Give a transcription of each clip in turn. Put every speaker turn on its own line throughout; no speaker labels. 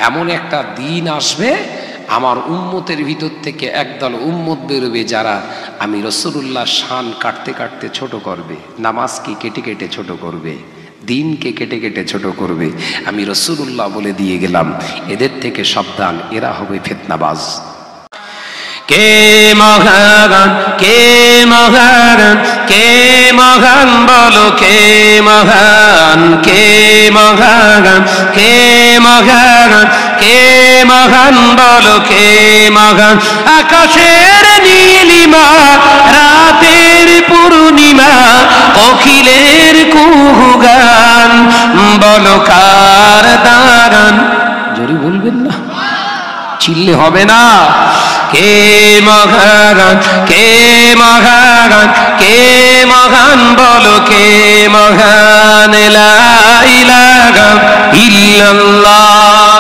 এমন একটা দিন আসবে আমার উম্মতের ভিতর থেকে একদল উম্মত বেরোবে যারা আমি রাসূলুল্লাহ শান কাটতে কাটতে ছোট করবে, নামাজকে কেটে কেটে ছোট করবে, দিনকে কেটে কেটে ছোট করবে। আমি রাসূলুল্লাহ বলে দিয়ে গেলাম, এদের থেকে সাবধান, এরা হবে ফিতনাবাজ। কে মহান, কে মহান, কে মহান বলো, কে মহান, কে মহান, কে মহান, কে মহান বলো, কে মহান। আকাশের নীলিমা, রাতের পূর্ণিমা, কোকিলের কুহু গান, বলো কার দান। জোরে বলবেন না, চিল্লে হবে না। কে মহান, কে মহান, কে মহান বলো, কে মহান। লা ইলাহা ইল্লাল্লাহ।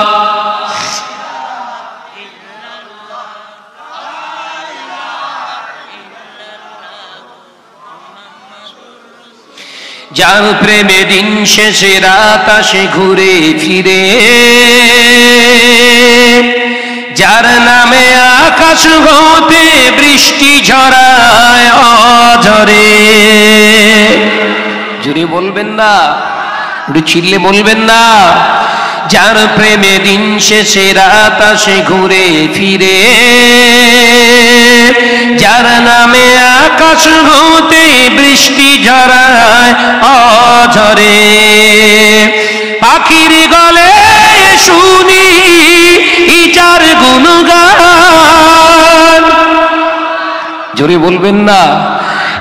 যার প্রেমে দিন শেষে রাত আসে ঘুরে ফিরে, যার নামে আকাশ হতে বৃষ্টি ঝরায় অঝরে। জোরে বলবেন না, একটু চিল্লে বলবেন না। যার প্রেমে দিন শেষে রাত আসে ঘুরে ফিরে, যার নামে আকাশ হতে বৃষ্টি ঝরায় অঝরে। পাখির গলে শুনি যার গুণগান। জোরে বলবেন না।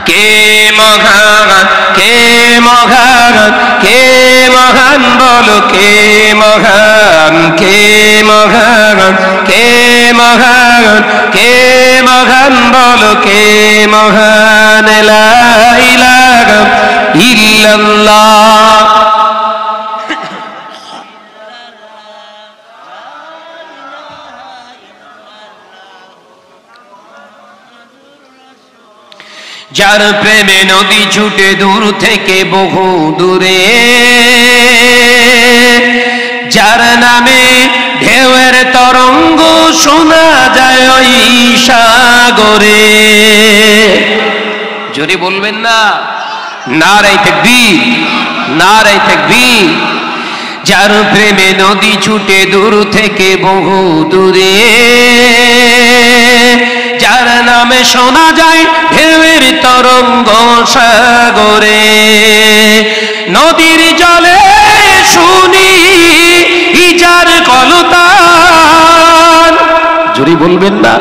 কে মহান, কে মহান, কে মহান বলো, কে মহান, কে মহান, কে মহান, কে মহান বলো, কে মহান। লা ইলাহা ইল্লাল্লাহ। যার প্রেমে নদী ছুটে দূর থেকে বহু দূরে, যার নামে ঢেউয়ের তরঙ্গ শোনা যায় ওই সাগরে। জোরে বলবেন না। নারে তাকবীর, নারে তাকবীর। যার প্রেমে নদী ছুটে দূর থেকে বহু দূরে, যার নামে শোনা যায় ঢেউয়ের তরঙ্গ সাগরে। নদীর জলে শুনি যার কলতান। জোরে বলবেন না,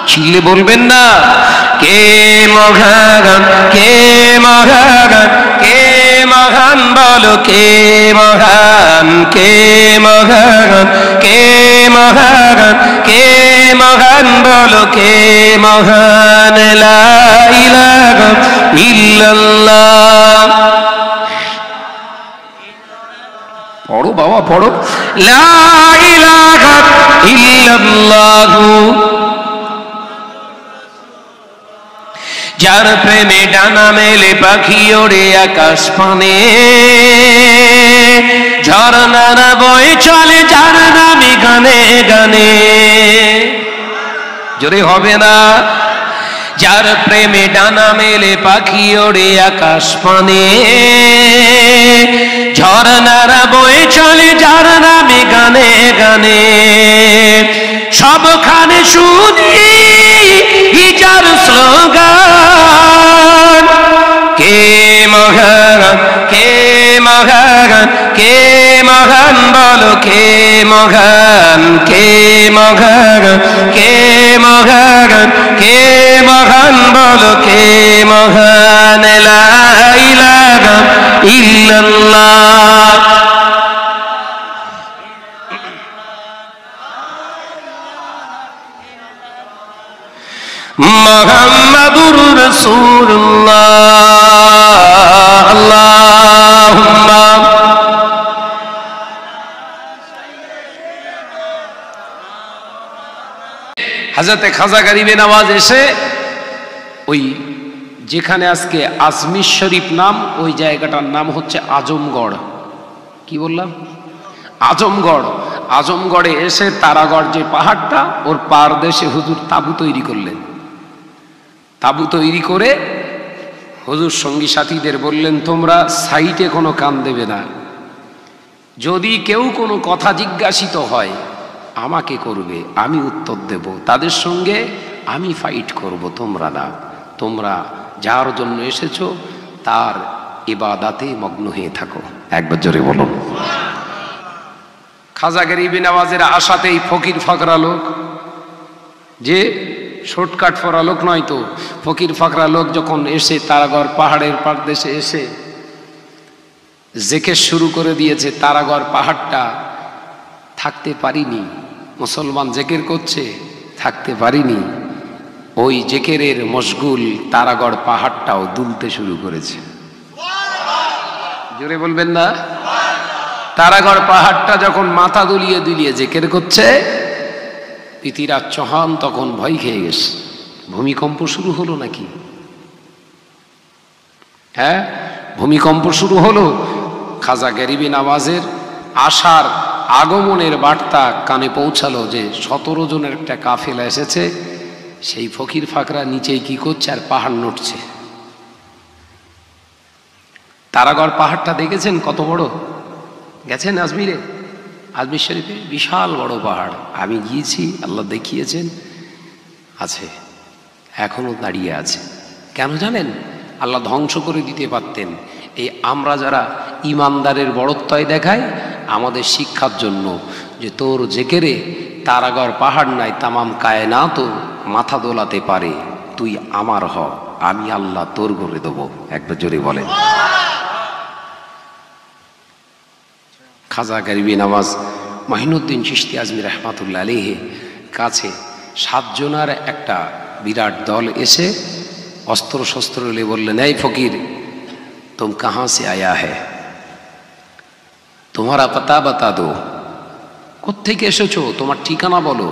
চিল্লে বলবেন না। কে মহান, কে মহান, কে মহান বলো, কে মহান, কে মহান, কে মহান, কে মহান বলো, কে মহান। লা ইলাহা ইল্লাল্লাহ। পড়ো বাবা, পড়ো। লা ইলাহা ইল্লাল্লাহ। যার প্রেমে ডানা মেলে পাখি ওড়ে আকাশ পানে, ঝরনারা বয়ে চলে যার নামে গানে গানে। জোরে হবে না। যার প্রেমে ডানা মেলে পাখি ওড়ে আকাশ পানে, ঝরনারা বয়ে চলে যার নামে গানে গানে। সবখানে শুনি যার স্লোগান। কে মহান, কে মহান, কে মহান বলো, কে মহান, কে মহান, কে মহান, কে মহান বলো, কে মহান। লা ইলাহা ইল্লাল্লাহ। মুহাম্মাদুর রাসূলুল্লাহ। আল্লাহুম্মা হযরতে খাজা গরিবে নওয়াজ এসে ওই যেখানে আজকে আজমির শরীফ নাম, ওই জায়গাটার নাম হচ্ছে আজমগড়। কি বললাম? আজমগড়। আজমগড়ে এসে তারাগড় যে পাহাড়টা, ওর পার দেশে হুজুর তাঁবু তৈরি করলেন। তাঁবু তৈরি করে হুজুর সঙ্গী সাথীদের বললেন, তোমরা সাইটে কোনো কান দেবে না, যদি কেউ কোনো কথা জিজ্ঞাসিত হয় আমাকে করবে, আমি উত্তর দেব, তাদের সঙ্গে আমি ফাইট করব, তোমরা না। তোমরা যার জন্য এসেছো তার ইবাদাতে মগ্ন হয়ে থাকো। একবার জোরে বলো। খাজা গরিব নওয়াজের আশাতেই ফকির ফাকরা লোক, যে শর্টকাট ফরা লোক নয় তো, ফকির ফাকরা লোক যখন এসে তারাগড় পাহাড়ের পার দেশে এসে জেকের শুরু করে দিয়েছে, তারাগড় পাহাড়টা থাকতে পারিনি। মুসলমান জেকের করছে, থাকতে পারিনি। ওই জেকেরের মশগুল তারাগড় পাহাড়টাও দুলতে শুরু করেছে। জোরে বলবেন না? তারাগড় পাহাড়টা যখন মাথা দুলিয়ে দুলিয়ে জেকের করছে, পৃথিবীরাজ চৌহান তখন ভয় খেয়ে গেছে। ভূমিকম্প শুরু হলো নাকি? হ্যাঁ, ভূমিকম্প শুরু হলো। খাজা গরিব নওয়াজের আশার আগমনের বার্তা কানে পৌঁছালো যে 17 জনের একটা কাফেলা এসেছে। সেই ফকির ফাকরা নিচেই কি করছে, আর পাহাড় নড়ছে। তারাগড় পাহাড়টা দেখেছেন কত বড়? গেছেন আজমিরে? আজমির শরীফে বিশাল বড় পাহাড়। আমি গিয়েছি, আল্লাহ দেখিয়েছেন, আছে, এখনো দাঁড়িয়ে আছে। কেন জানেন? আল্লাহ ধ্বংস করে দিতে পারতেন। এই আমরা যারা ইমানদারের বড়ত্বয় দেখাই, আমাদের শিক্ষার জন্য, যে তোর জেকেরে তারাগড় পাহাড় নাই, তামাম কায়নাত মাথা দোলাতে পারে, তুই আমার হ, আমি আল্লাহ তোর করে দেবো। একবার জোরে বলেন। খাজা গরিব নওয়াজ মাইনুদ্দিন চিশতি আজমির রহমাতুল্লাহ আলাইহি কাছে 7 জনের একটা বিরাট দল এসে অস্ত্র শস্ত্র নিয়ে বললেন, এই ফকির, तुम कहाँ से आया है, तुम्हारा पता बता दो, কোত্থেকে এসেছো, তোমার ঠিকানা বলো,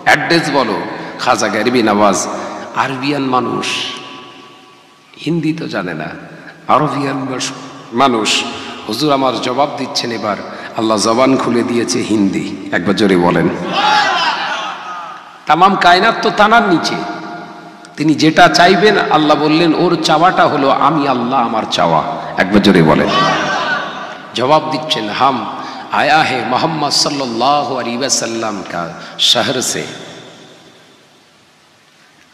অ্যাড্রেস বলো। খাজা গরিব নওয়াজ আরবিয়ান মানুষ, হিন্দি তো জানে না, আরবিয়ান মানুষ। হুজুর আমার জবাব দিচ্ছেন, এবার আল্লাহ জবান খুলে দিয়েছে হিন্দি। একবার জোরে বলেন। তামাম কায়নাত তো তানার নিচে, তিনি যেটা চাইবেন আল্লাহ বললেন ওর চাওয়াটা হলো আমি আল্লাহ, আমার চাওয়া। একবার জোরে বলেন। জবাব দিচ্ছেন, হাম आया है मोहम्मद सल्लल्लाहु अलैहि वसल्लम का शहर से,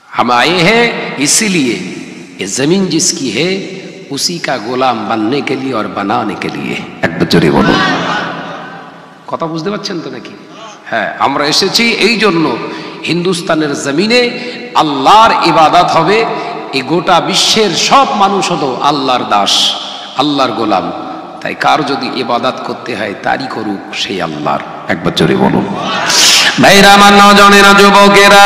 हम आए हैं इसीलिए ये जमीन जिसकी है उसी का গোলাম बनने के लिए और बनाने के लिए। একবার জোরে বলুন। কথা বুঝতে পারছেন তো নাকি? হ্যাঁ, আমরা এসেছি এই জন্য, হিন্দুস্তানের জমিনে আল্লাহর ইবাদত হবে। এই গোটা বিশ্বের সব মানুষ হলো আল্লাহর দাস, আল্লাহর গোলাম। তাই কার যদি ইবাদত করতে হয় তারই করুক, সেই আল্লাহর। একবার জোরে বলুন। ভাইরা আমার, নজনেরা, যুবকেরা,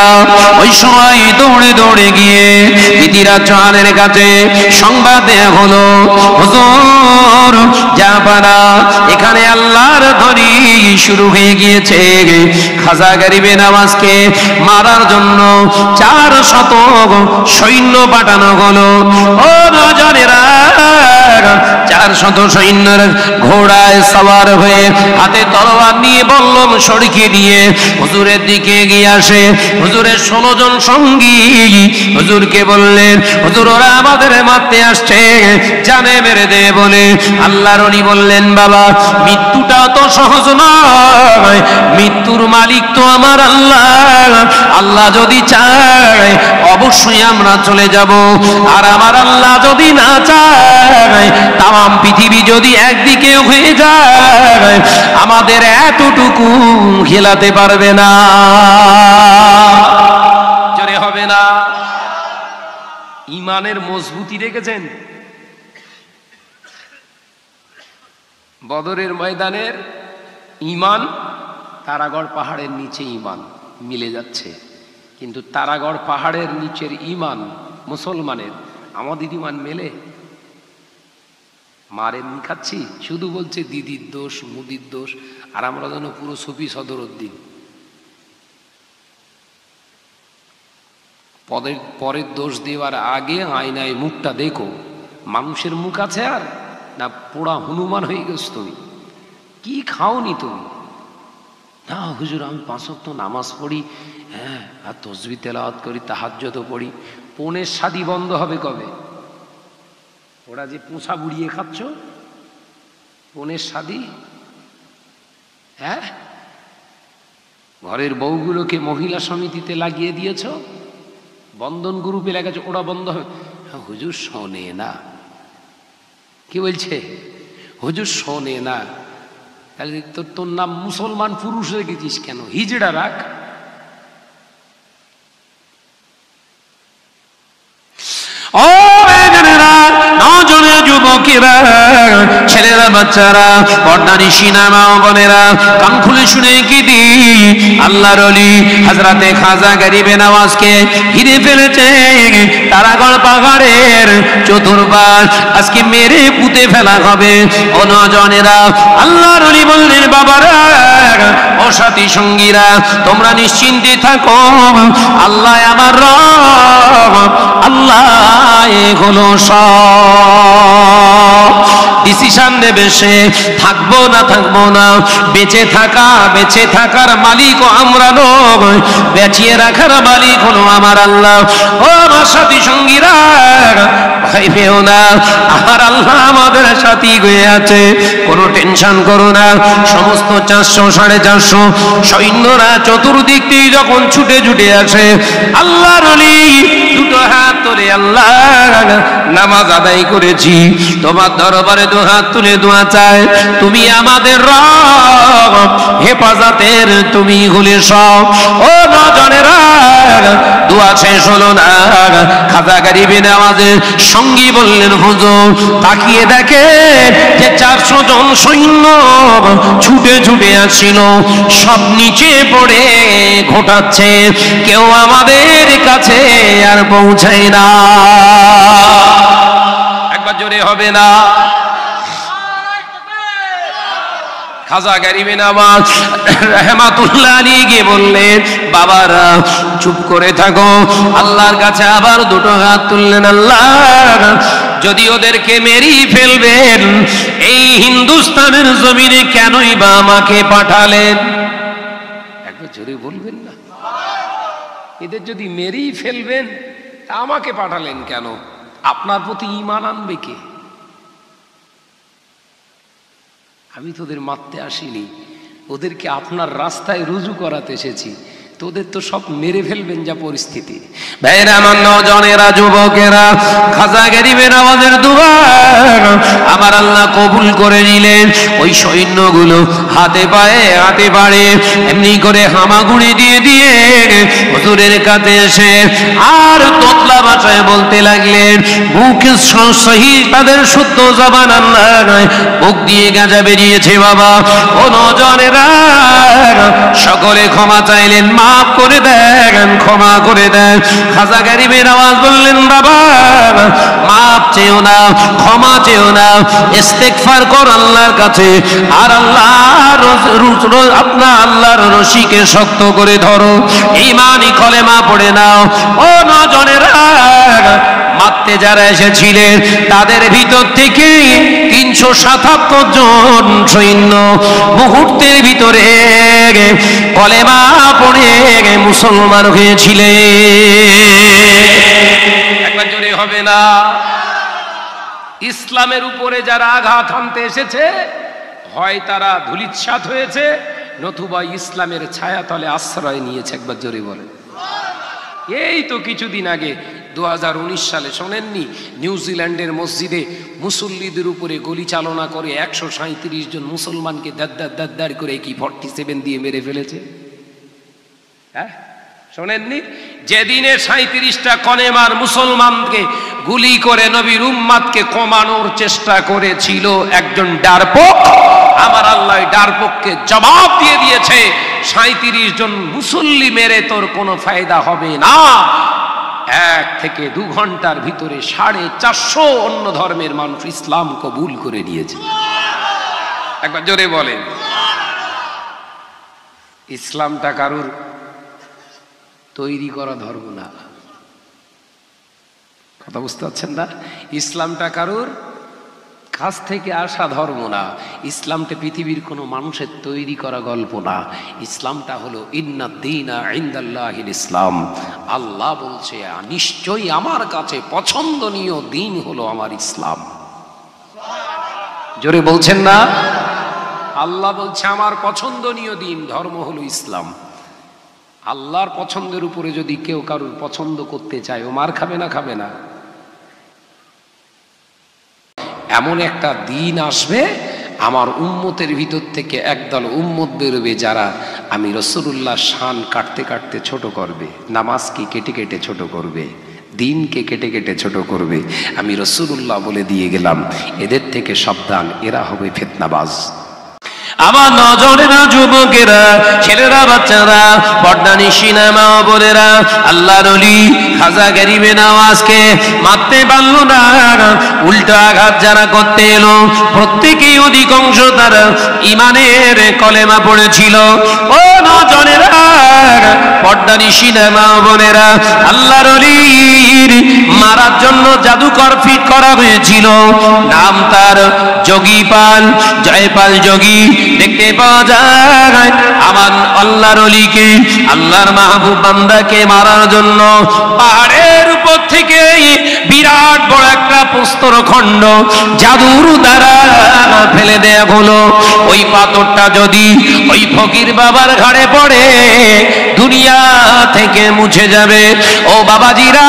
ওই সময় দৌড়ে দৌড়ে গিয়ে পৃথিবীরাজ চৌহানের কাছে সংবাদ দেয়া হলো, হুজুর জাপানা, এখানে আল্লাহর ধ্বনি শুরু হয়ে গিয়েছে। খাজা গরিব নওয়াজকে মারার জন্য 400 সৈন্য পাঠানো হলো। ও নজনেরা, 400 সৈন্যের ঘোড়ায় সওয়ার হয়ে হাতে তলোয়ার নিয়ে বল্লম সড়কিয়ে দিয়ে হুজুরের দিকে এগিয়ে আসে। হুজুরের 16 জন সঙ্গী হুজুরকে বললেন, হুজুর ওরা আমাদের মারতে আসছে, জানে মেরে দে বলে। আল্লাহর ওলি বললেন, বাবা, মৃত্যুটা তো সহজ নয়, মৃত্যুর মালিক তো আমার আল্লাহ। আল্লাহ যদি চায় অবশ্যই আমরা চলে যাব, আর আমার আল্লাহ যদি না চায়, তাম পৃথিবী যদি একদিকে হয়ে যায়, আমাদের এতটুকু খেলাতে পারবে না, জোরে হবে না। ইমানের মজবুতি দেখেছেন? বদরের ময়দানের ইমান তারাগড় পাহাড়ের নিচে ইমান মিলে যাচ্ছে, কিন্তু তারাগড় পাহাড়ের নিচের ইমান মুসলমানের, আমাদের ইমান মেলে? মারে নি খাচ্ছি, শুধু বলছে দিদির দোষ, মুদির দোষ, আর আমরা যেন পুরো সুফি সদরউদ্দিন। পরের দোষ দেওয়ার আগে আয়নায় মুখটা দেখো, মানুষের মুখ আছে আর না পোড়া হনুমান হয়ে গেছ তুমি? কি খাওনি তুমি? না হুজুর আমি 5 ওয়াক্ত নামাজ পড়ি, হ্যাঁ, আর তসবিহ তেলাওয়াত করি, তাহাজ্জুদও পড়ি। পনের শাদি বন্ধ হবে কবে? ওরা যে পোঁছা বুড়িয়ে খাচ্ছ, পনের শাদি, হ্যাঁ, ঘরের বউগুলোকে মহিলা সমিতিতে লাগিয়ে দিয়েছ, বন্ধন গ্রুপে লাগাচ্ছ, ওরা বন্ধ হবে। হুজুর শোনে না, কি বলছে হুজুর শোনে না। তাহলে তোর নাম মুসলমান পুরুষ রেখেছিস কেন? হিজড়া রাখ। ও যুবকেরা, ছেলেরা, বাচ্চারা, পর্দানিশী মা বোনেরা, কান খুলে শুনে কি দি, আল্লাহর ওলি হযরতে খাজা গরিবে নওয়াজকে ঘিরে ফেলেছে তারাগড় পাহাড়ের চতুর্পাশ। আজকে মেরে পুঁতে ফেলা হবে। ও নজনেরা, আল্লাহর ওলি বললেন, বাবারা ও সাথী সঙ্গীরা, তোমরা নিশ্চিন্তে থাকো, আল্লাহ আমার রব, আল্লাহ হলো সব ডিসিশন নেবে। সে থাকবো না থাকবো না, বেঁচে থাকার মালিক আমরা নই, বেঁচিয়ে রাখার মালিক হলো আমার আল্লাহ। ও আমার সাথী সঙ্গীরা, ভয় পেও না, আমার আল্লাহ আমাদের সাথী হয়ে আছে, কোনো টেনশন করো না। সমস্ত 400 450 সৈন্যরা চতুর্দিক দিয়ে যখন ছুটে ছুটে আসে, আল্লাহর ওলি দুটো হাত তুলে, আল্লাহ নামাজ আদায় করেছি, তোমার দরবারে দু হাত তুলে দোয়া চাই, তুমি আমাদের রব, হেফাজতের তুমি হলে সব। ও নজনেরা, দোয়া শেষ হলো না, খাজা গরিবে নওয়াজের সঙ্গী বললেন, হুজুর তাকিয়ে দেখে যে 400 জন সৈন্য ছুটে ছুটে আসছিল, সব নিচে পড়ে ঘোটাচ্ছে, কেউ আমাদের কাছে আর পৌঁছায় না। একবার জোরে হবে না? খাজা গরিবে নওয়াজ রাহমাতুল্লাহ আলাইহি বললেন, বাবারা চুপ করে থাকো। আল্লাহর কাছে আবার দুটো হাত তুললেন, আল্লাহ যদি ওদেরকে মেরেই ফেলবেন, এই হিন্দুস্তানের জমিনে কেনই বা আমাকে পাঠালেন? একবার জোরে বলবেন না? এদের যদি মেরেই ফেলবেন, তা আমাকে পাঠালেন কেন? আপনার প্রতি ঈমান আনবে কে? আমি তোদের মারতে আসিনি, ওদেরকে আপনার রাস্তায় রুজু করাতে এসেছি। তোদের তো সব মেরে ফেলবেন যা পরিস্থিতি। ভাইরা আমার, নজনেরা, যুবকেরা, খাজা গরিবে নওয়াজের দুয়া আমার আল্লাহ কবুল করে নিলেন। ওই সৈন্যগুলো হাতে পায়ে এমনি করে হামাগুড়ি দিয়ে দিয়ে হুজুরের কাছে এসে আর তোতলা ভাষায় বলতে লাগলেন, বুকে সহি তাদের শুদ্ধ জবান আল্লাহ নয়, বুক দিয়ে গাঁজা বেরিয়েছে বাবা। ও নজনেরা, সকলে ক্ষমা চাইলেন, মাফ করে দেন, ক্ষমা করে দেন। খাজা গরিবে নওয়াজ বললেন, বাবা মাফ চেও না, ক্ষমা চেও না, ইস্তেগফার কর আল্লাহর কাছে, আর আল্লাহর রশিকে শক্ত করে ধরো, ঈমানি কলেমা পড়ে নাও। ও নজনেরা, মারতে যারা এসেছিলেন তাদের ভিতর থেকে 377 জন সৈন্য মুহূর্তের ভিতরে কলেমা পড়ে মুসলমান হয়েছিলেন। একবার জোরে হবে না? ইসলামের উপরে যারা আঘাত হানতে এসেছে, হয় তারা ধূলিসাৎ হয়েছে, নতুবা ইসলামের ছায়াতলে আশ্রয় নিয়েছে। একবার জোরে বলে। এই তো কিছুদিন আগে 2019 সালে শোনেননি, নিউজিল্যান্ডের মসজিদে মুসল্লিদের উপরে গুলি চালনা করে 137 জন মুসলমানকে দাদ্দার করে কি 47 দিয়ে মেরে ফেলেছে? হ্যাঁ, শোনেননি? যেদিনে 37টা কলেমার মুসলমানকে গুলি করে নবীর উম্মাতকে কমানোর চেষ্টা করেছিল একজন ডারপোক, আমার আল্লাহ ডারপোককে জবাব দিয়ে দিয়েছে, 37 জন মুসল্লি মেরে তোর কোনো ফায়দা হবে না। 1 থেকে 2 ঘন্টার ভিতরে 450 অন্য ধর্মের মানুষ ইসলাম কবুল করে নিয়েছে। একবার জোরে বলেন। ইসলামটা কারুর তৈরি করা ধর্ম না, কথা বুঝতে পারছেন না? ইসলামটা কাছ থেকে আসা ধর্ম না। ইসলামটা পৃথিবীর কোনো মানুষের তৈরি করা গল্প না। ইসলামটা হলো ইন্নাদ-দীনা ইনদাল্লাহিল ইসলাম। আল্লাহ বলছে নিশ্চয়ই আমার কাছে পছন্দনীয় দিন হলো আমার ইসলাম। জোরে বলছেন না? আল্লাহ বলছে আমার পছন্দনীয় দিন ধর্ম হলো ইসলাম। আল্লাহর পছন্দের উপরে যদি কেউ কারুর পছন্দ করতে চায়, ও মার খাবে না? খাবে না? এমন একটা দিন আসবে আমার উম্মতের ভিতর থেকে একদল উম্মত বেরোবে যারা আমি রাসূলুল্লাহ শান কাটতে কাটতে ছোট করবে, নামাজকে কেটে কেটে ছোট করবে, দিনকে কেটে কেটে ছোট করবে। আমি রাসূলুল্লাহ বলে দিয়ে গেলাম, এদের থেকে সাবধান, এরা হবে ফিতনাবাজ।
আমার নজরেরা, যুবকেরা, ছেলেরা, বাচ্চারা, পর্দানিশী মা বোনেরা, আল্লাহর ওলি খাজা গরিবে নওয়াজকে মারতে পারলো না, উল্টো আঘাত যারা করতে এলো প্রত্যেকেই অধিকাংশ তারা ইমানের কলেমা পড়েছিল। ও নজরেরা, পর্দানিশী মা বোনেরা, আল্লাহর ওলির মারার জন্য জাদুকর ফিট করা হয়েছিল। নাম তার যোগীপাল, জয়পাল যোগী। দেখতে পাওয়া যায় আমার আল্লাহর ওলিকে, আল্লাহর মাহবুব বান্দাকে মারার জন্য পাহাড়ের উপর থেকে বিরাট বড় একটা প্রস্তর খণ্ড জাদুর দ্বারা ফেলে দেয়া হলো। ওই পাথরটা যদি ওই ফকির বাবার ঘাড়ে পড়ে দুনিয়া থেকে মুছে যাবে। ও বাবাজিরা,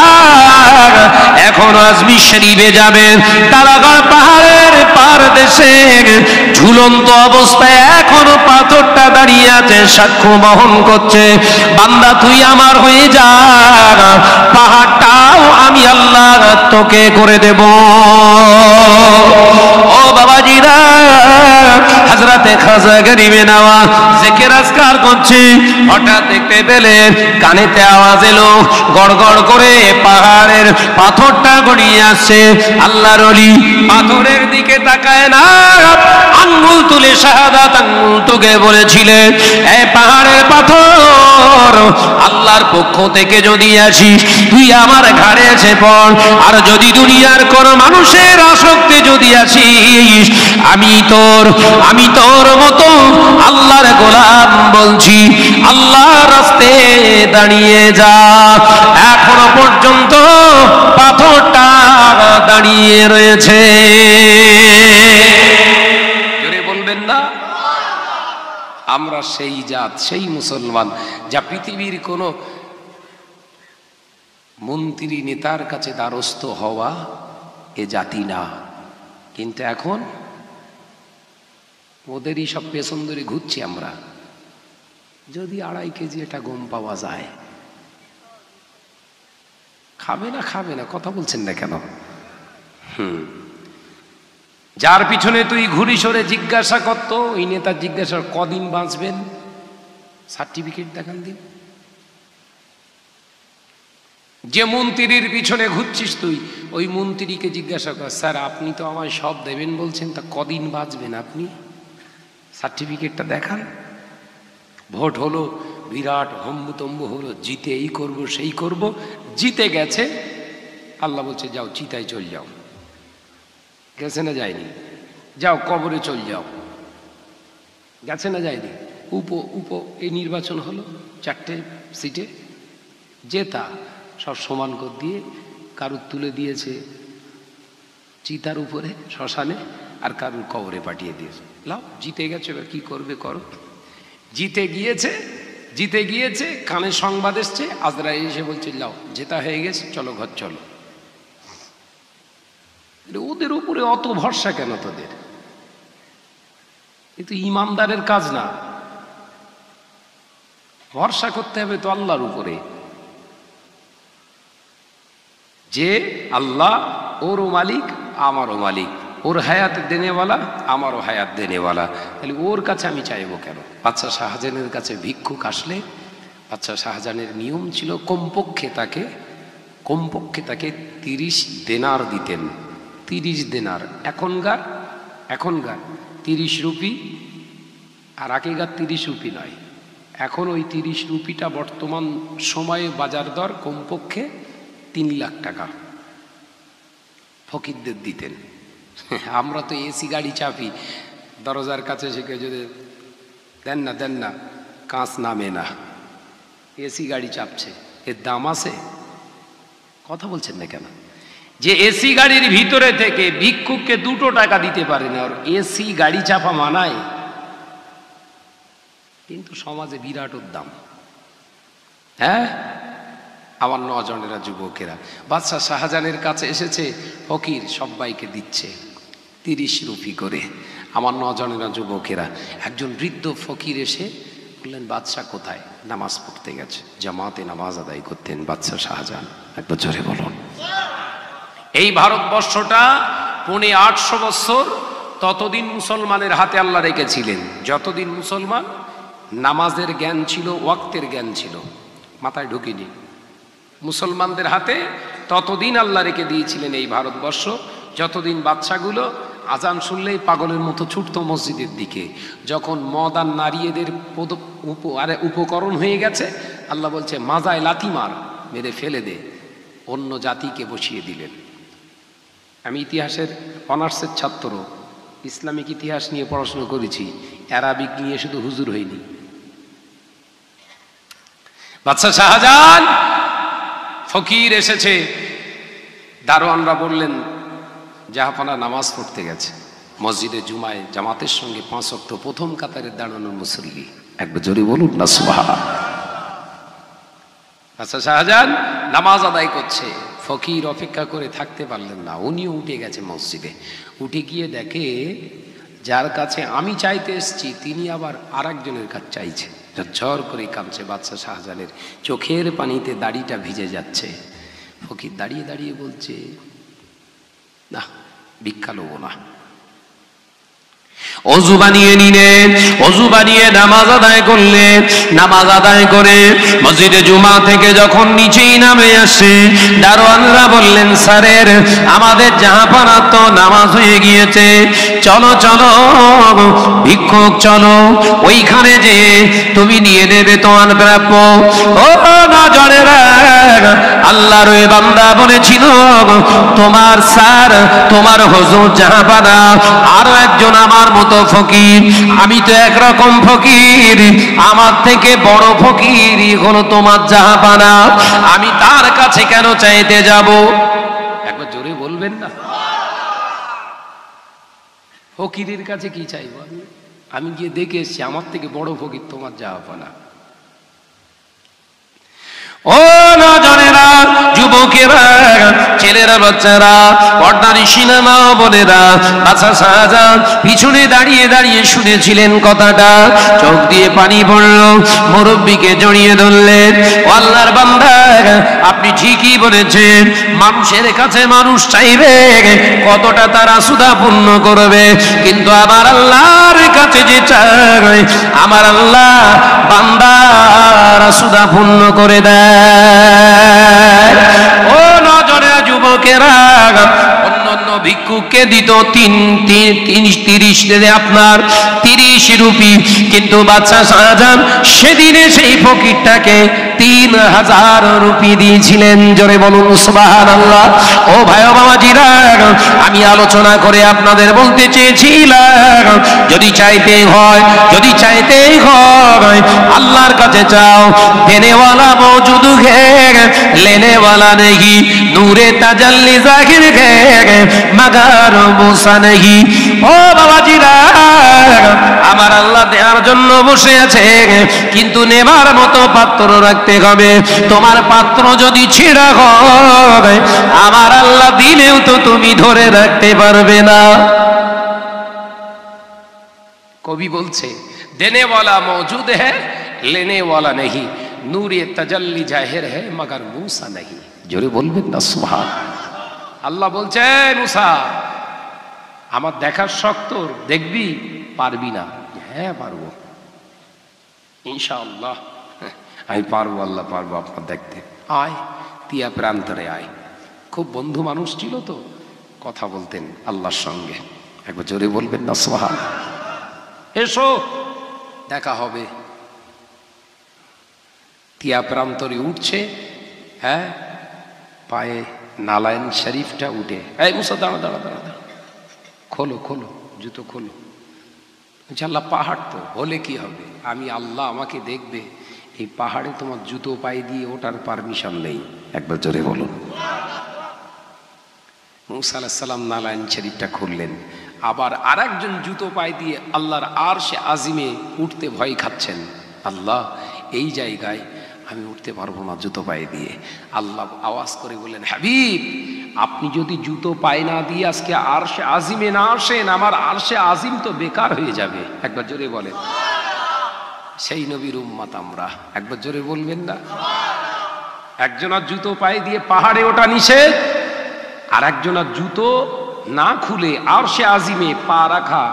এখন আজমির শরীফে যাবেন, তারাগড় পাহাড়ের পার দেশে ঝুলন্ত অবস্থায় এখনো পাথরটা দাঁড়িয়ে আছে, সাক্ষ্য বহন করছে, বান্দা তুই আমার হয়ে যা, পাহাড়টাও আমি আল্লাহ তোকে করে দেব। ও বাবাজিরা, হযরতে খাজা গরিবে নওয়াজ জিকির আজকার করছে, হঠাৎ দেখতে পেলেন কানেতে আওয়াজ এলো, গড়গড় করে পাহাড়ের পাথরটা গড়িয়ে আসছে। আল্লাহর ওলি পাথরের দিকে তাকায় না, আঙ্গুল তুলে শাহাদাত আঙ্গুল তোকে বলেছিলেন, এই পাহাড়ের পাথর আল্লাহর পক্ষ থেকে যদি আসিস তুই আমার ঘাড়ে এসে পড়, আর যদি দুনিয়ার কোন মানুষের আসক্তি যদি আসিস আমি তোর মতো আল্লাহর গোলাম বলছি, আল্লাহর রাস্তে দাঁড়িয়ে যা। এখনো পর্যন্ত পাথরটা দাঁড়িয়ে রয়েছে।
জোরে বলবেন না? আমরা সেই জাত, সেই মুসলমান যা পৃথিবীর কোন মন্ত্রী নেতার কাছে দ্বারস্থ হওয়া এ জাতি না। কিন্তু এখন ওদেরই সব পেছন ধরে ঘুরছি আমরা। যদি 2.5 কেজি এটা গম পাওয়া যায়, খাবে না? খাবে না? কথা বলছেন না কেন? যার পিছনে তুই ঘুরি সরে জিজ্ঞাসা করতো, ওই নেতার জিজ্ঞাসা কদিন বাঁচবেন, সার্টিফিকেট দেখান দিন। যে মন্ত্রীর পিছনে ঘুরছিস তুই, ওই মন্ত্রীকে জিজ্ঞাসা কর, স্যার আপনি তো আমায় সব দেবেন বলছেন, তা কদিন বাঁচবেন আপনি, সার্টিফিকেটটা দেখান। ভোট হলো, বিরাট হম্বুতম্বু হলো, জিতে এই করব সেই করব, জিতে গেছে। আল্লাহ বলছে যাও চিতায় চল যাও। গেছে না যায়নি? যাও কবরে চল যাও। গেছে না যায়নি? এই নির্বাচন হলো, 4টে সিটে জেতা, সব সমান করে দিয়ে কারুর তুলে দিয়েছে চিতার উপরে শ্মশানে, আর কারুর কবরে পাঠিয়ে দিয়েছে। লাও, জিতে গেছে, এবার কি করবে করো। জিতে গিয়েছে, কানে সংবাদ এসছে, আজরাইল এসে বলছে লাও জেতা হয়ে গেছে, চলো ঘর চলো। ওদের উপরে অত ভরসা কেন তোদের? এ তো ইমানদারের কাজ না। ভরসা করতে হবে তো আল্লাহর উপরে, যে আল্লাহ ওরও মালিক আমারও মালিক, ওর হায়াত দেনেওয়ালা আমারও হায়াত দেনেওয়ালা। তাহলে ওর কাছে আমি চাইবো কেন? বাদশাহ শাহজাহানের কাছে ভিক্ষুক আসলে বাদশাহ শাহজাহানের নিয়ম ছিল কমপক্ষে তাকে 30 দেনার দিতেন। 30 দেনার। এখনকার 30 রুপি, আর আগেকার 30 রুপি নয়। এখন ওই 30 রুপিটা বর্তমান সময়ে বাজার দর কমপক্ষে 3 লাখ টাকা ফকিরদের দিতেন। আমরা তো এসি গাড়ি চাপি, দরজার কাছে শিখে যদি দেন না কাঁচ নামে না, এসি গাড়ি চাপছে, এর দাম আছে? কথা বলছেন না কেন? যে এসি গাড়ির ভিতরে থেকে ভিক্ষুককে 2 টাকা দিতে পারে না, আর এসি গাড়ি চাপা মানায়? কিন্তু সমাজে বিরাট উদ্দাম। হ্যাঁ, আমার নজনেরা যুবকেরা বাদশাহ শাহজাহানের কাছে এসেছে, ফকির সবাইকে দিচ্ছে 30 রুপি করে। আমার নজনেরা যুবকেরা, একজন বৃদ্ধ ফকির এসে বললেন, বাদশাহ কোথায়? নামাজ পড়তে গেছে। জামাতে নামাজ আদায় করতেন বাদশাহ শাহজাহান। একবার জোরে বলুন। এই ভারতবর্ষটা 850 বছর ততদিন মুসলমানের হাতে আল্লাহ রেখেছিলেন, যতদিন মুসলমান নামাজের জ্ঞান ছিল, ওয়াক্তের জ্ঞান ছিল, মাথায় ঢুকিনি। মুসলমানদের হাতে ততদিন আল্লাহ রেখে দিয়েছিলেন এই ভারতবর্ষ, যতদিন বাদশাগুলো আজান শুনলেই পাগলের মতো ছুটত মসজিদের দিকে। যখন মদ আর নারীদের উপকরণ হয়ে গেছে, আল্লাহ বলছে মাজায় লাথি মার, মেরে ফেলে দে, অন্য জাতিকে বসিয়ে দিলেন। আমি ইতিহাসের অনার্সের ছাত্র, ইসলামিক ইতিহাস নিয়ে পড়াশোনা করেছি, অ্যারাবিক নিয়ে শুধু হুজুর হইনি। বাদশাহ শাহজাহান ফকির এসেছে, দারোয়ানরা বললেন জাহাপানা নামাজ পড়তে গেছে মসজিদে জুমায় জামাতের সঙ্গে 5 ওয়াক্ত প্রথম কাতারে দাঁড়ানোর মুসল্লি। একবার জোরে বলুন না সুবহান। বাদশাহ শাহজাহান নামাজ আদায় করছে, ফকির অপেক্ষা করে থাকতে পারলেন না, উনিও উঠে গেছে মসজিদে। উঠে গিয়ে দেখে যার কাছে আমি চাইতে এসেছি তিনি আবার আরেকজনের কাছে চাইছে, ঝরঝর করে কাঁদছে। বাদশাহ শাহজাহানের চোখের পানিতে দাড়িটা ভিজে যাচ্ছে। ফকির দাঁড়িয়ে দাঁড়িয়ে বলছে, না ভিক্ষা লব না।
অজু বানিয়ে নিলেন, অজু বানিয়ে নামাজ আদায় করলেন। নামাজ আদায় করে মসজিদে জুমা থেকে যখন নিচেই নামে আসে, দারোয়ানরা বললেন, স্যারের আমাদের জাহাপানা তো নামাজ হয়ে গিয়েছে, চলো চলো ভিক্ষুক চলো, ওইখানে যে তুমি নিয়ে নেবে তোমার প্রাপ্য। ও নজরেরা, আল্লাহর ওই বান্দা বলেছিল, তোমার স্যার, তোমার হুজুর জাহাপানা, আরো একজন আমার মতো ফকির, আমি তো একরকম ফকির, আমার থেকে বড় ফকির হলো তোমার জাহাপানা, আমি তার কাছে কেন চাইতে যাব?
একবার জোরে বলবেন না। ফকিরের কাছে কি চাইব? আমি গিয়ে দেখে এসছি আমার থেকে বড় ফকির তোমার জাহাপানা।
ও নজনেরা, যুবকেরা, ছেলেরা, বাচ্চারা, পর্দানি সিনেমা বোনেরা, বাদশাহ শাহজাহান পিছনে দাঁড়িয়ে দাঁড়িয়ে শুনেছিলেন কথাটা, চোখ দিয়ে পানি পড়ল, মুরব্বীকে জড়িয়ে ধরলেন। ও আল্লাহর বান্দা, আপনি ঠিকই বলেছেন, মানুষের কাছে মানুষ চাইবে কতটা তারা সুদা পূর্ণ করবে, কিন্তু আমার আল্লাহর কাছে যে চাই, আমার আল্লাহ বান্দার সুদা পূর্ণ করে দেয়। ও নজরেরা যুবকেরা, অন্যান্য ভিক্ষুককে দিত 30 আপনার 30 রুপি, কিন্তু বাদশাহ শাহজাহান সেদিনে সেই ফকিরটাকে 3000 রুপি দিয়েছিলেন। জোরে বলুন সুবহানাল্লাহ। ও ভাই ও বাবাজিরা, আমি আলোচনা করে আপনাদের বলতে চেয়েছিলাম, যদি চাইতেই হয় আল্লাহর কাছে চাও, দেনেওয়ালা মौजूद है, लेने वाला नहीं, नूरे तजल्ली जाहिर है, मगर मूसा नहीं। ও বাবাজিরা, আমার আল্লাহ দেওয়ার জন্য বসে আছে, কিন্তু নেবার মতো পাত্র রাখতে হবে। তোমার পাত্র যদি ছেঁড়া হয়, আমার আল্লাহ দিলেও তো তুমি ধরে রাখতে পারবে না।
কবি বলছে, দেনে वाला मौजूद है, लेने वाला नहीं, नूरे तजल्ली जाहिर है, मगर मूसा नहीं। জোরে বলবেন না সুবহান। আল্লাহ বলছে, মুসা আমার দেখার শখ তোর, দেখবি? পারবি না? হ্যাঁ পারবো ইনশাআল্লাহ, আমি পারবো, আল্লাহ পারবো আপনার দেখতে। আয় তিয়া প্রান্তরে আয়। খুব বন্ধু মানুষ ছিল তো, কথা বলতেন আল্লাহর সঙ্গে। একবার জোরে বলবেন না সুবহান। এসো দেখা হবে। তিয়া প্রান্তরে উঠছে, হ্যাঁ, পায়ে নালায়ন শরীফটা উঠে, এই মুসা দাঁড়া দাঁড়া দাঁড়া দাঁড়া, খোলো খোলো, জুতো খোলো। আল্লাহ পাহাড় তো, হলে কি হবে, আমি আল্লাহ আমাকে দেখবে, এই পাহাড়ে তোমার জুতো পায়ে দিয়ে ওঠার পারমিশন নেই। একবার জোরে বলুন। মুসা আলাইহিস সালাম নালায়ন শরীফটা খুললেন, আবার আরেকজন জুতো পায়ে দিয়ে আল্লাহর আরশে আজিমে উঠতে ভয় খাচ্ছেন। আল্লাহ, এই জায়গায় আমি উঠতে পারবো না জুতো পায়ে দিয়ে। আল্লাহ আওয়াজ করে বললেন, হাবিব, আপনি যদি জুতো পায়ে না দিয়ে আজকে আরশে আজিমে না আসেন, আমার আরশে আজিম তো বেকার হয়ে যাবে। একবার জোরে বলেন। সেই নবীর উম্মত আমরা, একবার জোরে বলবেন না? একজনের জুতো পায়ে দিয়ে পাহাড়ে ওঠা নিষেধ, আর একজনের জুতো না খুলে আরশে আজিমে পা রাখা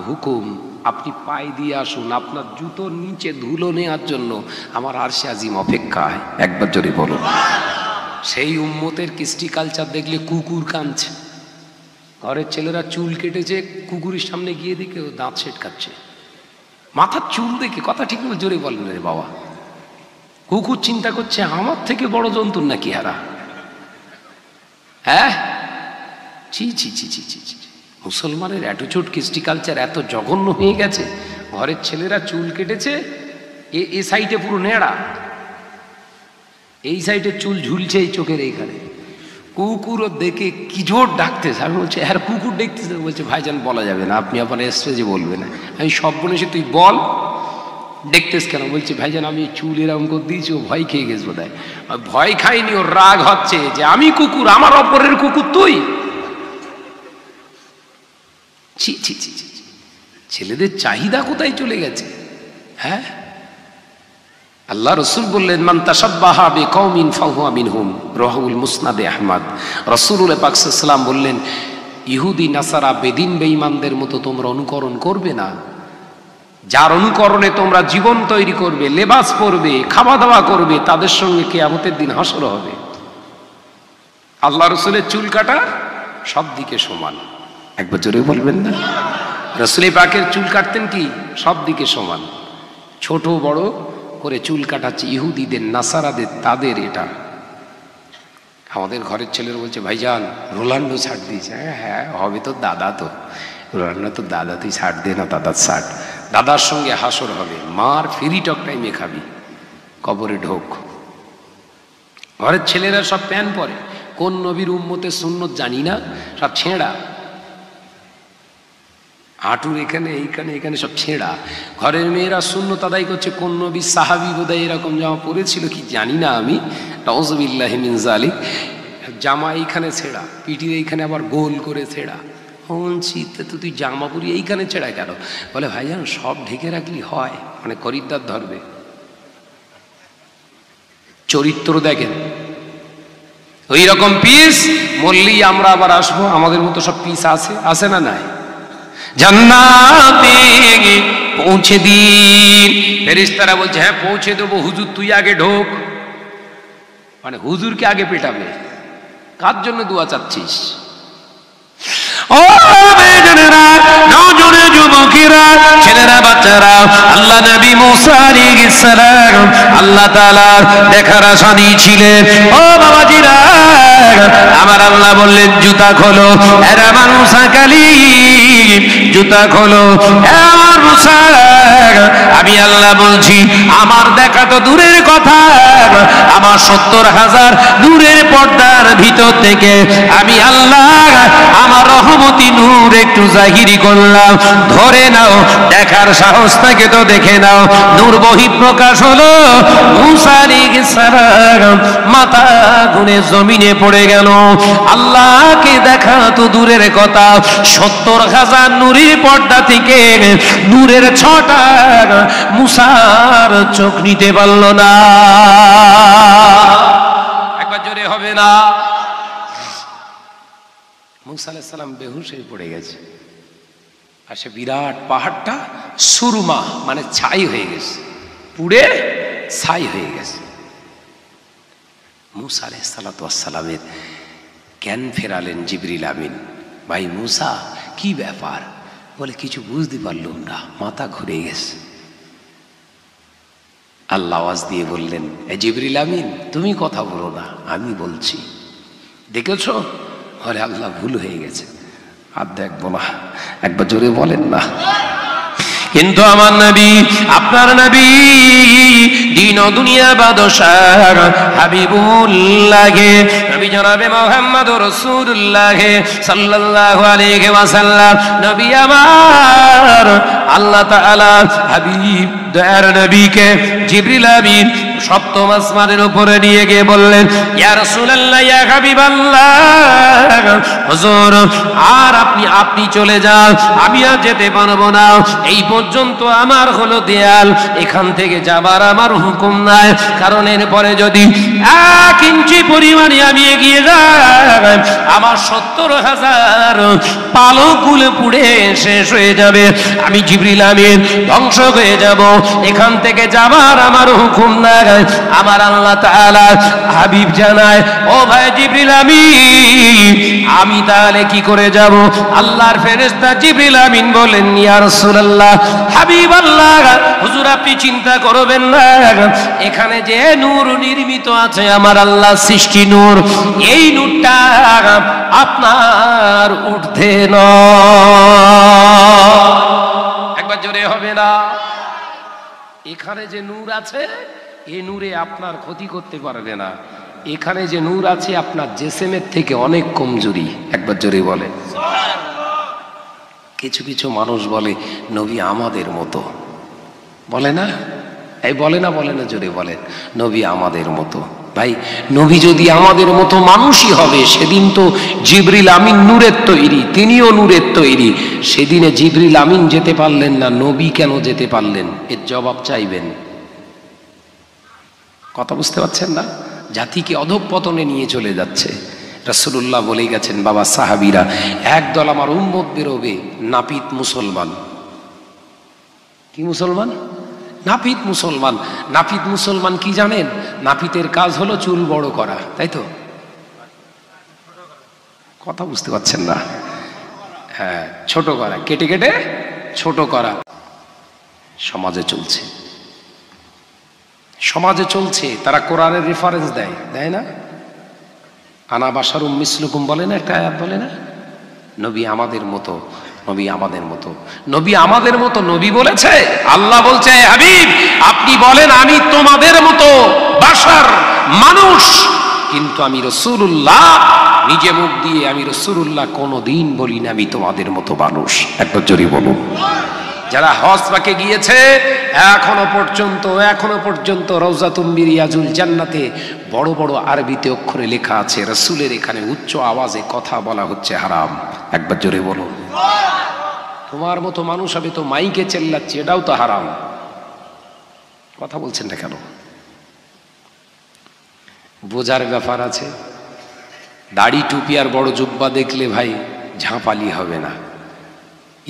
হুকুম। আপনি পায়ে দিয়ে আসুন, আপনার জুতোর নিচে ধুলো নেওয়ার জন্য আমার আরশে আজিম অপেক্ষায়। একবার জোরে বলুন। সেই উম্মতের কৃষ্টি কালচার দেখলে কুকুর কাঁদছে। ঘরের ছেলেরা চুল কেটেছে, কুকুরের সামনে গিয়ে দেখে ও দাঁত সেট খাচ্ছে। মাথার চুল দেখে, কথা ঠিক মতো জোরে বলেন রে বাবা। কুকুর চিন্তা করছে আমার থেকে বড় জন্তুর নাকি হারা। হ্যাঁ, ছি ছি ছি ছি ছি ছি। মুসলমানের অ্যাটিটিউড, কৃষ্টি কালচার এত জঘন্য হয়ে গেছে। ঘরের ছেলেরা চুল কেটেছে, এ সাইডে পুরো নেড়া, এই সাইডে চুল ঝুলছে এই চোখের এইখানে। কুকুরও দেখে কি জোর ডাকতেছে। আমি বলছি আর কুকুর দেখতেছে, বলছে ভাইজান বলা যাবে না, আপনি আপনার স্টেজে বলবে না। আমি সব বলে এসে তুই বল, দেখতেস কেন? বলছি ভাইজান আমি চুল এরকম করে দিয়েছি, ও ভয় খেয়ে গেছে বোধ হয়। ভয় খাইনি, ওর রাগ হচ্ছে যে আমি কুকুর, আমার অপরের কুকুর তুই। ছি ছি ছি ছি। ছেলেদের চাহিদা কোথায় চলে গেছে? হ্যাঁ, আল্লাহ রসুল বললেন, মান তাশাব্বাহা বিকওমিন ফাহুয়া মিনহুম, রাওয়াহুল মুসনাদে আহমদ। রাসূলুল্লাহ পাক সাল্লাল্লাহু আলাইহি ওয়াসাল্লাম বললেন, ইহুদি নাসারা বেদিন বেঈমানদের মতো তোমরা অনুকরণ করবে না। যার অনুকরণে তোমরা জীবন তৈরি করবে, লেবাস পরবে, খাওয়া দাওয়া করবে, তাদের সঙ্গে কিয়ামতের দিন হাসর হবে। আল্লাহ রসুলের চুল কাটা সব দিকে সমান। একবার জোরে বলবেন না? রাসূল পাকের চুল কাটতেন কি সব দিকে সমান, ছোট বড় করে চুল কাটাচ্ছে ইহুদিদের, নাসারাদের, তাদের। এটা আমাদের ঘরের ছেলেরা বলছে ভাইজান রোনাল্ডো ছাড় দিয়েছে। হ্যাঁ হ্যাঁ হবে তো, দাদা তো রোনাল্ডো তো দাদা, তুই ছাড় দে না দাদার ছাড়। দাদার সঙ্গে হাসর হবে, মার ফ্রি টক টাইমে খাবি, কবরে ঢোক। ঘরের ছেলেরা সব প্যান পরে, কোন নবীর উম্মতের সুন্নত জানি না, সব ছেঁড়া, হাঁটুর এখানে এইখানে এখানে সব ছেঁড়া। ঘরের মেয়েরা সুন্নত আদায় করছে, কোন নবী সাহাবী বোধহয় এরকম জামা পরেছিল কি জানি না আমি, নাউযুবিল্লাহি মিন যালিক। জামা এইখানে ছেঁড়া, পিঠির এইখানে আবার গোল করে ছেঁড়া। বলছি তো তুই জামা পরি এইখানে ছেঁড়া কেন? বলে ভাইজান সব ঢেকে রাখলি হয়, মানে খরিদ্দার ধরবে। চরিত্র দেখেন, ওই রকম পিস মরলেই আমরা আবার আসবো, আমাদের মতো সব পিস আছে, আছে না নাই? জান্নাতে পৌঁছে দিন। ফেরেশতারা বলছে হ্যাঁ পৌঁছে দেবো, হুজুর তুই আগে ঢোক। মানে হুজুরকে আগে পেটাবে। কার জন্য দোয়া চাচ্ছিস? ও বেজনেরা, নজরে যুবকেরা, ছেলেরা, বাচ্চারা, আল্লাহ নবী মুসা আলাইহিস সালাম আল্লাহ তাআলা দেখার আশা নিয়েছিলেন। ও বাবাজিরা, আমার আল্লাহ বললেন জুতা খোলো, এরা মুসা কালিম, জুতা খোলো। আমার মুসা, আমি আল্লাহ বলছি, আমার দেখা তো দূরের কথা, আমার 70,000 দূরের পর্দার ভিতর থেকে আমি আল্লাহ আমার রহমতি নূর একটু জাহিরি করলাম। ধরে নাও, দেখার সাহস থাকে তো দেখে নাও। নূর বহিঃপ্রকাশ হলো, মুসা আলাইহিস সালাম মাথা গুনে জমিনে পড়ে গেল। আল্লাহকে দেখা তো দূরের কথা, 70,000 নূরের পর্দা থেকে নূরের ছটা মুসার চোখ নিতে পারল না। একবার জোরে হবে না? মুসা আলাইহিস সালাম বেহুশ হয়ে পড়ে গেছে, আর সে বিরাট পাহাড়টা সুরমা মানে ছাই হয়ে গেছে, পুড়ে ছাই হয়ে গেছে। মুসা আলাইহিস সালামের জ্ঞান ফেরালেন জিবরিল আমিন। ভাই মুসা কি ব্যাপার? বলে কিছু বুঝতে পারলাম না, মাথা ঘুরে গেছে। আল্লাহ আওয়াজ দিয়ে বললেন, এ জিবরিল আমিন তুমি কথা বলো না, আমি বলছি। দেখেছো? আরে আল্লাহ ভুল হয়ে গেছে। আর দেখবো না, একবার জোরে বলেন না।
কিন্তু আমার নবী, আপনার নবী, দিন ও দুনিয়া বাদশাহ হাবিবুল্লাহ, নবী জনাবে মুহাম্মদ রাসূলুল্লাহ সাল্লাল্লাহু আলাইহি ওয়াসাল্লাম, নবী আমার, আল্লাহ তাআলা হাবিব দয়ার নবীকে জিবরিল আমিন সপ্তম আসমানের উপরে নিয়ে গিয়ে বললেন, ইয়া রাসূলুল্লাহ, ইয়া হাবিবাল্লাহ, হুজুর আর আপনি চলে যান, আমি আর যেতে পারবো না, এই পর্যন্ত আমার হলো দেয়াল, এখান থেকে যাবার আমার হুকুম নাই, কারণ এরপরে যদি 1 ইঞ্চি পরিমাণে আমি এগিয়ে যাই, আমার 70,000 পালকগুলো পুড়ে শেষ হয়ে যাবে, আমি জিবরিল আমিন ধ্বংস হয়ে যাব, এখান থেকে যাবার আমার হুকুম নাই। আমার আল্লাহ তাআলা হাবিব জানায়, ও ভাই জিবরিল আমিন, আমি তাহলে কি করে যাব? আল্লাহর ফেরেশতা জিবরিল আমিন বলেন, ইয়া রাসূলুল্লাহ, হাবিবাল্লাহ, হুজুর আপনি চিন্তা করবেন না, এখানে যে নূর নির্মিত আছে, আমার আল্লাহ সৃষ্টি নূর, এই নূরটা আপনার ঊর্ধ্বে নয়। একবার জোরে হবে না? এখানে যে নূর আছে, এই নূরে আপনার ক্ষতি করতে পারবে না। এখানে যে নূর আছে আপনার জিসমের থেকে অনেক কমজোরি। একবার জোরে বলে। কিছু কিছু মানুষ বলে নবী আমাদের মতো, বলে না? এই বলে না, বলে না, জোরে বলেন, নবী আমাদের মতো। ভাই, নবী যদি আমাদের মতো মানুষই হবে, সেদিন তো জিবরিল আমিন নূরের তৈরি, তিনিও নূরের তৈরি, সেদিনে জিবরিল আমিন যেতে পারলেন না, নবী কেন যেতে পারলেন? এর জবাব চাইবেন। কথা বুঝতে পারছেন না? জাতিকে অধঃপতনে নিয়ে চলে যাচ্ছে। রাসূলুল্লাহ বলে গেছেন, বাবা সাহাবীরা, একদল আমার উম্মত বেরোবে, নাপিত মুসলমান। কি মুসলমান? নাপিত মুসলমান। নাপিত মুসলমান কি জানেন? নাপিতের কাজ হলো চুল বড় করা, তাই তো? কথা বুঝতে পারছেন না? হ্যাঁ, ছোট করা, কেটে কেটে ছোট করা। সমাজে চলছে, সমাজে চলছে। তারা কোরআনের রেফারেন্স দেয়, দেয় না? আনা বাশারুম মিসলুকুম বলে না, একটা আয়াত বলে না, নবী আমাদের মতো, নবী আমাদের মতো, নবী আমাদের মতো। নবী বলেছে, আল্লাহ বলছে, হাবিব আপনি বলেন আমি তোমাদের মতো বাশার, মানুষ, কিন্তু আমি রাসূলুল্লাহ, নিজে মুখ দিয়ে আমি রাসূলুল্লাহ কোনোদিন বলি না আমি তোমাদের মতো মানুষ। একবার জোরে বলুন। যারা হজ পাকে গিয়েছে, এখনো পর্যন্ত রওজাতুম মিরিয়াজুল জান্নাতে বড় বড় আরবিতে অক্ষরে লেখা আছে, রাসূলের এখানে উচ্চ আওয়াজে কথা বলা হচ্ছে হারাম। একবার জোরে বলো। তোমার মতো মানুষ হবে তো মাইকে চেল্লাচ্ছে, এটাও তো হারাম। কথা বলছেন না কেন? বোঝার ব্যাপার আছে। দাড়ি টুপি আর বড় জুব্বা দেখলে ভাই ঝাঁপালি হবে না।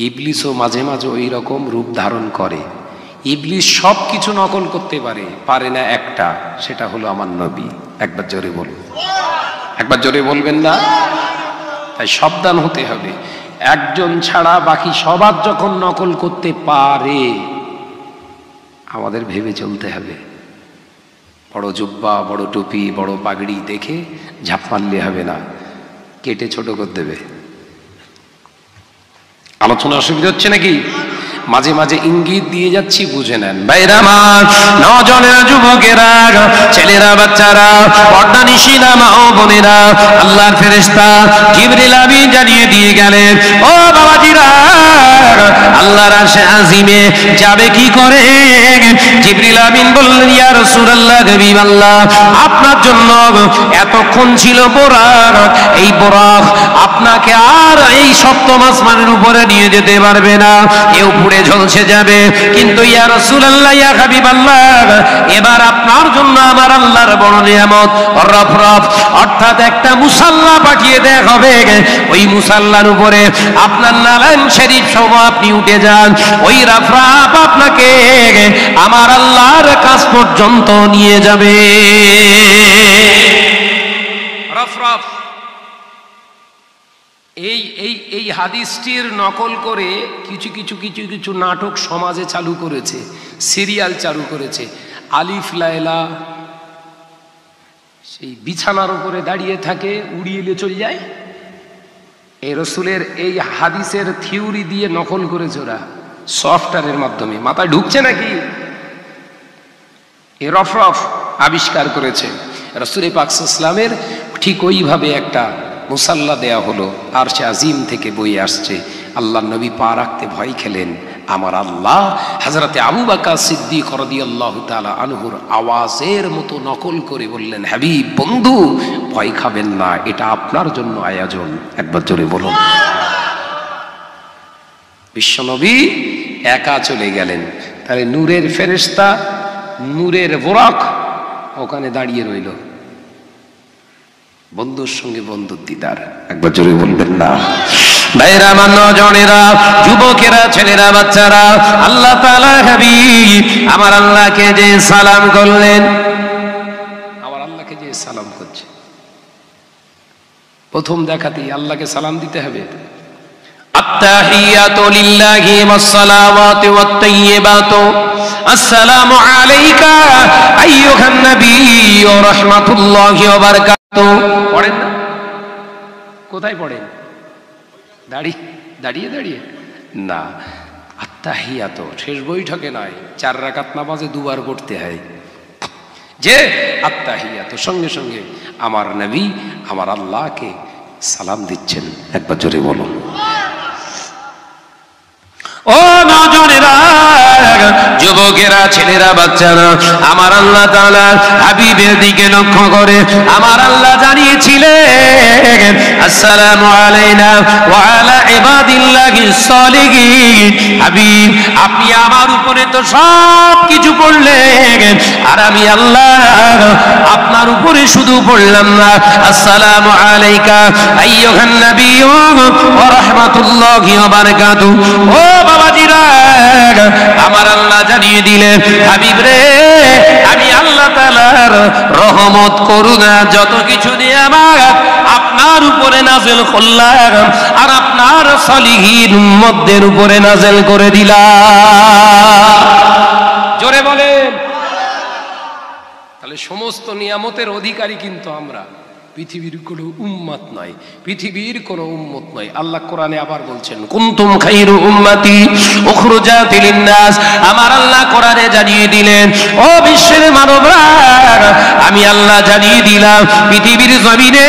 ইবলিসও মাঝে মাঝে ওই রকম রূপ ধারণ করে। ইবলিস সব কিছু নকল করতে পারে, পারে না একটা, সেটা হলো আমার নবী। একবার জোরে বলুন। একবার জোরে বলবেন না? তাই সাবধান হতে হবে। একজন ছাড়া বাকি সবার যখন নকল করতে পারে, আমাদের ভেবে চলতে হবে। বড় জুব্বা, বড় টুপি, বড় পাগড়ি দেখে ঝাঁপ মারলে হবে না, কেটে ছোট করে দেবে। আলোচনা অসুবিধা হচ্ছে নাকি? মাঝে মাঝে ইঙ্গিত দিয়ে যাচ্ছি, বুঝে নেন। ভাইরা আমার, নওজোয়ানেরা, যুবকেরা, ছেলেরা, বাচ্চারা, পর্দা নিশিনা মা ও বোনেরা, আল্লাহর ফেরেশতা জিবরিল আমিন জানিয়ে দিয়ে গেলেন, ও বাবাজিরা, আল্লাহর আরশে আজিমে যাবে কি করে? জিবরিল আমিন বললেন, ইয়া রাসূলুল্লাহ, হাবিবাল্লাহ, আপনার জন্য এতক্ষণ ছিল বোরাক, এই বোরাক আপনাকে আর এই সপ্তম আসমানের উপরে নিয়ে যেতে পারবে না, এ উপরে ঝলসে যাবে। কিন্তু ইয়া রাসূলুল্লাহ, ইয়া হাবিবাল্লাহ, এবার আপনার জন্য আমার আল্লাহর বড় নিয়ামত রফরফ, অর্থাৎ একটা মুসাল্লা পাঠিয়ে দেয়া হবে। ওই মুসাল্লার উপরে আপনার নারায়ণ শরীফ সহ আপনি উঠে যান, ওই রফরফ আপনাকে আমার আল্লাহর কাছ পর্যন্ত নিয়ে যাবে। রফরফ। এই হাদিসটির নকল করে কিছু নাটক সমাজে চালু করেছে, সিরিয়াল চালু করেছে। আলিফ লায়লা, সেই বিছানার উপরে দাঁড়িয়ে থাকে, উড়িয়ে চলে যায়,
এই রসুলের এই হাদিসের থিওরি দিয়ে নকল করেছে ওরা, সফটওয়্যারের মাধ্যমে। মাথায় ঢুকছে নাকি? এ রফ রফ আবিষ্কার করেছে। রসুল পাক সাল্লাল্লাহু আলাইহি ওয়াসাল্লামের ঠিক ওইভাবে একটা মুসাল্লা দেয়া হলো, আরশে আজিম থেকে বয়ে আসছে। আল্লাহ নবী পা রাখতে ভয় খেলেন। আমার আল্লাহ হযরতে আবু বকর সিদ্দিক রাদিয়াল্লাহু তাআলা আনহুর আওয়াজের মতো নকল করে বললেন, হাবিব বন্ধু ভয় খাবেন না, এটা আপনার জন্য আয়োজন। একবার জোরে বলুন। বিশ্বনবী একা চলে গেলেন। তাহলে নূরের ফেরেশতা, নূরের বোরাক ওখানে দাঁড়িয়ে রইল, বন্ধুর সঙ্গে বন্ধুর দিদার। একবার জোরে বলবেন না?
ভাইরা, আমার নজনেরা, যুবকেরা, ছেলেরা, বাচ্চারা, আল্লাহ তাআলা হাবিব আমার আল্লাহকে যে সালাম করলেন,
আমার আল্লাহকে যে সালাম করছে, প্রথম দেখাতেই আল্লাহকে সালাম দিতে হবে।
আত্তাহিয়াতু লিল্লাহি ওয়াসসালাওয়াতু ওয়াত-তাইয়্যিবাতু আসসালামু আলাইকা আইয়ুহান নাবিয়্যু ওয়া রাহমাতুল্লাহি ওয়া বারাকাতুহু।
পড়েন না? কোথায় পড়েন? দাঁড়িয়ে দাঁড়িয়ে দাঁড়িয়ে না, আত্তাহিয়াত শেষ বৈঠকে নয়, 4 রাকাত নামাজে 2 বার পড়তে হয়। যে আত্তাহিয়াত সঙ্গে সঙ্গে আমার নবী আমার আল্লাহকে সালাম দিচ্ছেন। একবার জোরে বলুন।
ও নজনেরা, যুবকেরা, ছেলেরা, বাচ্চারা, আমার আল্লাহ তাআলা হাবিবের দিকে লক্ষ্য করে আমার আল্লাহ জানিয়েছিলেন, আসসালামু আলাইনা ওয়া আলা ইবাদিল্লাহিস সালিহিন। হাবিব আপনি আমার উপরে তো সব কিছু পড়লেন, আর আমি আল্লাহ আপনার উপরে শুধু পড়লাম না, আসসালামু আলাইকা আইয়ুহান নাবিয়্যু ওয়া রাহমাতুল্লাহি ওয়া বারাকাতুহু। ও বাবাজিরা, আমার আল্লাহ জানিয়ে দিলেন, হাবিব রে আমি আল্লাহ তাআলার রহমত করুণা যত কিছু দিয়ে আমার আপনার উপরে নাযিল করলাম, আর আপনার সলিহিন উম্মতদের উপরে নাযিল করে দিলাম।
জোরে বলেন। তাহলে সমস্ত নিয়ামতের অধিকারী কিন্তু আমরা, পৃথিবীর কোনো উম্মত নয়, পৃথিবীর কোনো উম্মত নয়। আল্লাহ কোরআনে আবার বলছেন,
কুনতুম খায়রু উম্মতি উখরুজাত লিন-নাস। আমার আল্লাহ কোরআনে জানিয়ে দিলেন, ও বিশ্বের মানবরা, আমি আল্লাহ জানিয়ে দিলাম পৃথিবীর জমিনে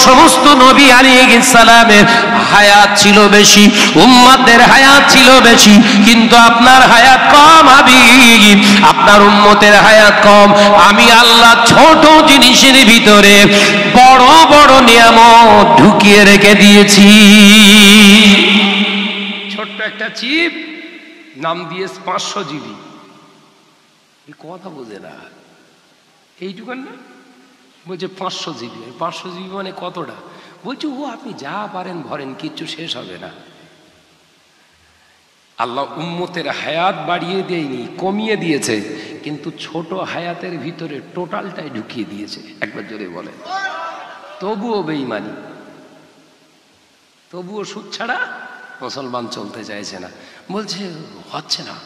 সমস্ত নবী আলাইহিস সালামের হায়াত ছিল বেশি, উম্মতদের হায়াত ছিল বেশি, কিন্তু আপনার হায়াত কম হাবিব, আপনার উম্মতের হায়াত কম। আমি আল্লাহ ছোট জিনিসের ভিতরে বড় বড় নিয়ামত ঢুকিয়ে রেখে দিয়েছি।
ছোট্ট একটা চিপ, নাম দিয়ে 500 জিবি। এই কথা বোঝে না, এইটুকান না, বলছে 500 জিবি। 500 জিবি মানে কতটা? বলছে ও আপনি যা পারেন ভরেন, কিচ্ছু শেষ হবে না। আল্লাহ উম্মতের হায়াত বাড়িয়ে দেয়নি, কমিয়ে দিয়েছে, কিন্তু ছোট হায়াতের ভিতরে টোটালটাই ঢুকিয়ে দিয়েছে। একবার জোরে বলে। তবুও বেঈমানি, তবুও সুদ ছাড়া মুসলমান চলতে চাইছে না। বলছে হচ্ছে না,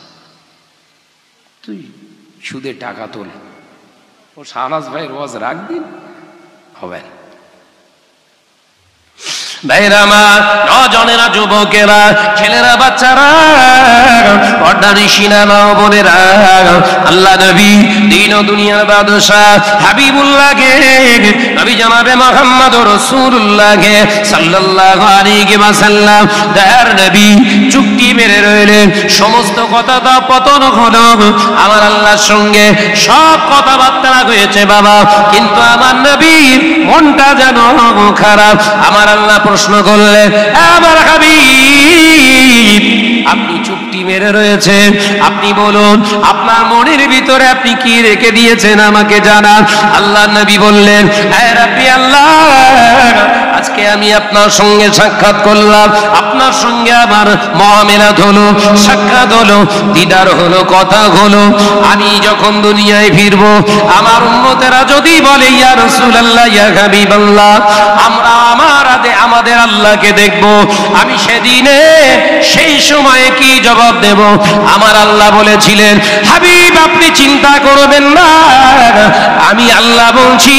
তুই সুদে টাকা তোল। ও শাহনাজ ভাইয়ের ওয়াজ রাখদিন, হবে না।
ভাইরা আমার, নজনেরা, যুবকেরা, ছেলেরা, বাচ্চারা, পর্দানিশিনা মা বোনেরা, আল্লাহ নবী দিন ও দুনিয়ার বাদশাহ হাবিবুল্লাহকে, নবী জনাবে মুহাম্মদ রাসূলুল্লাহকে সাল্লাল্লাহু আলাইহি ওয়াসাল্লাম দয়ার নবী চুক্তি মেরে রইলেন। সমস্ত কথা তো পতন হলো, আমার আল্লাহর সঙ্গে সব কথাবার্তা হয়েছে বাবা, কিন্তু আমার নবীর মনটা যেন খারাপ। আমার আল্লাহ প্রশ্ন করলেন, আমার হাবিব আপনি চুক্তি মেরে রয়েছেন, আপনি বলুন আপনার মনের ভিতরে আপনি কি রেখে দিয়েছেন আমাকে জানান। আল্লাহ নবী বললেন, হে রাব্বি আল্লাহ, আজকে আমি আপনার সঙ্গে সাক্ষাৎ করলাম, আপনার সঙ্গে আমার মুআমালাত হলো, সাক্ষাৎ হলো, দিদার হলো, কথা হলো। আমি যখন দুনিয়ায় ফিরবো, আমার উম্মতেরা যদি বলে ইয়া রাসূলুল্লাহ, ইয়া হাবিবাল্লাহ, আমরা আমাদের আল্লাহকে দেখব, আমি সেদিনে সেই সময়ে কি জবাব দেব? আমার আল্লাহ বলেছিলেন, হাবিব আপনি চিন্তা করবেন না, আমি আমি আল্লাহ বলছি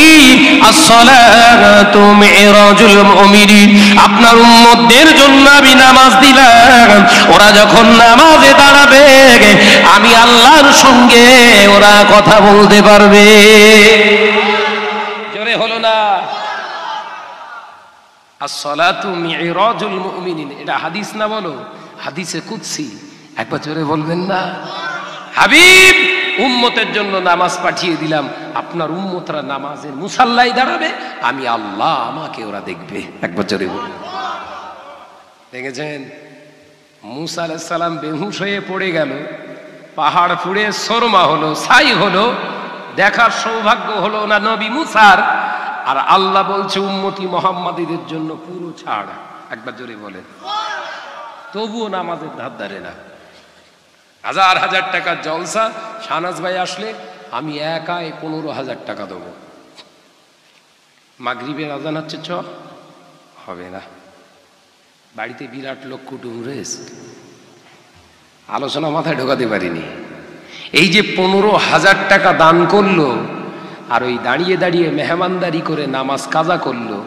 আসসালাতু মিরাজুল মুমিনিন, আপনার উম্মতদের জন্য আমি নামাজ দিলাম, ওরা যখন নামাজে দাঁড়াবে আমি আল্লাহর সঙ্গে ওরা কথা বলতে পারবে। জোরে হলো না? আসসালাতু মিরাজুল মুমিনিন, এটা হাদিস না, বলো হাদিসে কুদসি, একবার জোরে বলবেন না? হাবিব উম্মতের জন্য নামাজ পাঠিয়ে দিলাম, আপনার উম্মতরা নামাজের মুসাল্লায় দাঁড়াবে, আমি আল্লাহ, আমাকে ওরা দেখবে। একবার জোরে বলুন। দেখেছেন মুসা আলাইহিস সালাম বেহুশ হয়ে পড়ে গেল, পাহাড় ফুঁড়ে সরমা হলো, ছাই হলো, দেখার সৌভাগ্য হলো না নবী মুসার। আর আল্লাহ বলছে উম্মতি মুহাম্মাদীদের জন্য পুরো ছাড়। একবার জোরে বলেন। তবুও নামাজের ধার ধারে না। হাজার হাজার টাকার জলসা, শাহনাজ ভাই আসলে আমি একাই 15,000 টাকা দেবো। মাগরিবের আজান হচ্ছে, চ হবে না, বাড়িতে বিরাট লোক কুটুম রয়েছে, আলোচনা মাথায় ঢোকাতে পারিনি। এই যে 15,000 টাকা দান করলো, আর ওই দাঁড়িয়ে দাঁড়িয়ে মেহমানদারি করে নামাজ কাজা করলো,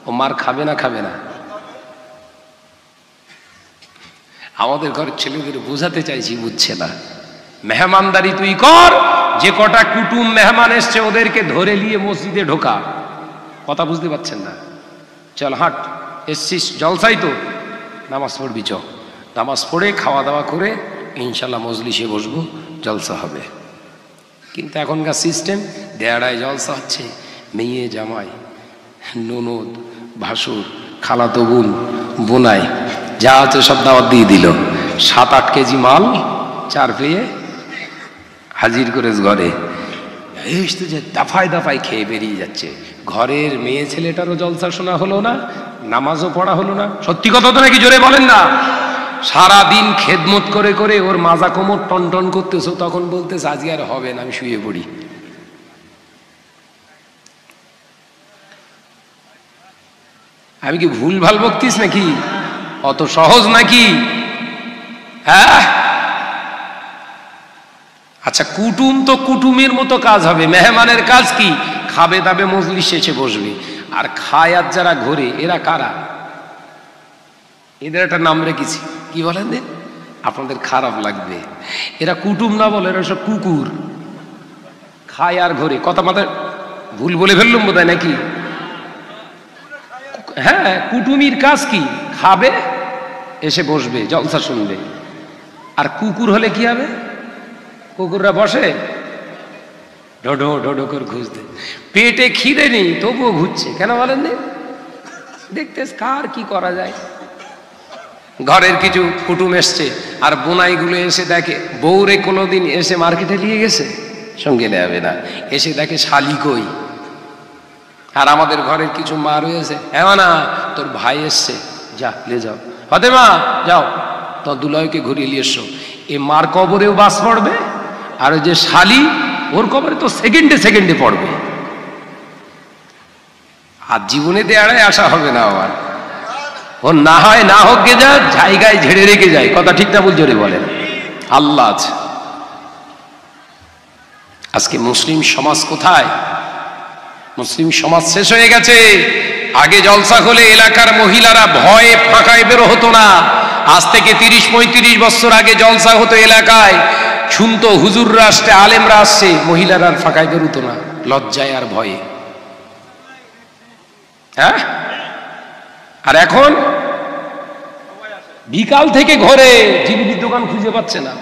ও মার খাবে না? খাবে না? আমাদের ঘরের ছেলেদের বোঝাতে চাইছি, বুঝছে না। মেহমানদারি তুই কর, যে কটা কুটুম মেহমান এসছে ওদেরকে ধরে নিয়ে মসজিদে ঢোকা। কথা বুঝতে পারছেন না? চল হাট, এসছিস জলসাই তো, নামাজ পড়বি, চ নামাজ পড়ে খাওয়া দাওয়া করে ইনশাল্লাহ মজলিসে বসবো, জলসা হবে। কিন্তু এখনকার সিস্টেম, দেয়াড়ায় জলসা হচ্ছে, মেয়ে জামাই, ননদ, ভাসুর, খালাতো বোন, বোনাই যা আছে সব দাওয়াত দিয়ে দিল। 7-8 কেজি মাল 4 পেয়ে হাজির করে ঘরে, দাফায় দাফায় খেয়ে বেরিয়ে যাচ্ছে। ঘরের মেয়ে ছেলেটারও জলসা শোনা হলো না, নামাজও পড়া হলো না। সত্যি কথা তো নাকি? জোরে বলেন না। সারাদিন খেদমত করে করে ওর মাজা কোমর টন টন করতেছো, তখন বলতেছে আজকে আর হবে না, আমি শুয়ে পড়ি। আমি কি ভুল ভাল বকতিস নাকি? অত সহজ নাকি? হ্যাঁ, আচ্ছা কুটুম তো কুটুমের মতো কাজ হবে, মেহমানের কাজ কি? খাবে দাবে মজলিসে এসে বসবে। আর খায়াত যারা ঘরে, এরা কারা? এদের একটা নাম রেখেছি, কি বলেন দিন, আপনাদের খারাপ লাগবে। এরা কুটুম না বলে, এরা সব কুকুর। খায় আর ঘরে, কথা মাথায় ভুল বলে ফেললাম বোধ হয় নাকি? হ্যাঁ, কুটুমির কাজ কি? খাবে, এসে বসবে, জলসা শুনবে। আর কুকুর হলে কি হবে? কুকুররা বসে ঢোঢো ঢোঢো করে ঘুষতে, পেটে খিদে নেই তবুও ঘুরছে। কেন বলেন? দেখতে কার কি করা যায়। ঘরের কিছু কুটুম এসছে, আর বোনাইগুলো এসে দেখে বউরে কোনোদিন এসে মার্কেটে নিয়ে গেছে, সঙ্গে নেবে না, এসে দেখে শালি কই। আর আমাদের ঘরের কিছু মা রয়েছে, হ্যাঁ না তোর ভাই এসছে, যা লে যাও, হতে মা যাও, তোর দুলাইকে ঘুরিয়ে নিয়ে এসো। এ মার কবরেও বাস পড়বে, আর ওই যে শালি, ওর কবরে তো সেকেন্ডে সেকেন্ডে পড়বে। আর জীবনে দেয়াড়ায় আসা হবে না আবার। ও না হয় না হোক গে যা, জায়গায় ঝেড়ে রেখে যায়। কথা ঠিক না? বলছে বলেন। আল্লাহ আছে। আজকে মুসলিম সমাজ কোথায়? মুসলিম সমাজ শেষ হয়ে গেছে। আগে জলসা হলে এলাকার মহিলারা ভয়ে ফাঁকায় বেরো হতো না। আজ থেকে 30-35 বছর আগে জলসা হতো এলাকায়, শুনতো হুজুররা আসছে, আলেমরা আসছে, মহিলারা আর ফাঁকায় বেরোতো না, লজ্জায় আর ভয়ে। হ্যাঁ, আর এখন বিকাল থেকে ঘরে জিলিপির দোকান খুঁজে পাচ্ছে না।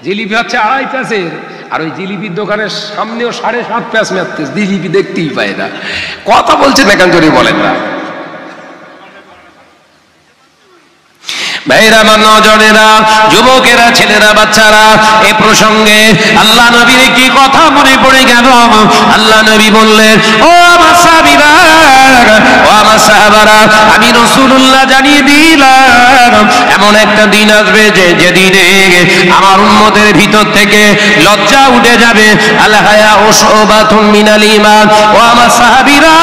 জিলিপি হচ্ছে 2.5 প্যাসের, আর ওই জিলিপির দোকানের সামনেও 7.5 প্যাস মারতে, জিলিপি দেখতেই পায় না। কথা বলছেন না কেন? জোরে বলেন না। ভাইরা, আমার নজনেরা, যুবকেরা, ছেলেরা, বাচ্চারা, এ প্রসঙ্গে আল্লাহ নবীর কি কথা মনে পড়ে গেল। আল্লাহ নবী বললেন, ও আমার সাহাবীরা, ও আমার সাহাবারা, আমি রাসূলুল্লাহ জানিয়ে দিলাম এমন একটা দিন আসবে যেদিনে আমার উম্মতের ভিতর থেকে লজ্জা উঠে যাবে। আল হায়াউ শুবাতুম মিনাল ঈমান। ও আমার সাহাবীরা,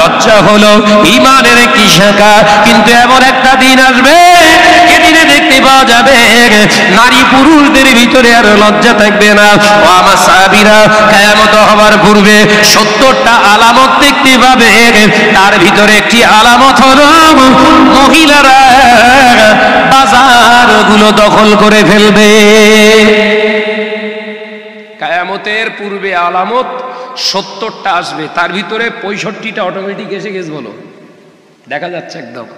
লজ্জা হলো ঈমানের একটি শাখা, কিন্তু এমন একটা দিন আসবে যেদিনে দেখতে পাওয়া যাবে নারী পুরুষদের ভিতরে আর লজ্জা থাকবে না। ও আমার সাহাবীরা, কিয়ামত হওয়ার পূর্বে 70টা আলামত দেখতে পাবে। তার ভিতরে একটি আলামত হলো মহিলারা বাজারগুলো দখল করে ফেলবে।
কিয়ামতের পূর্বে আলামত 70টা আসবে, তার ভিতরে 65টা অটোমেটিক এসে গেছে। বলো, দেখা যাচ্ছে একদম।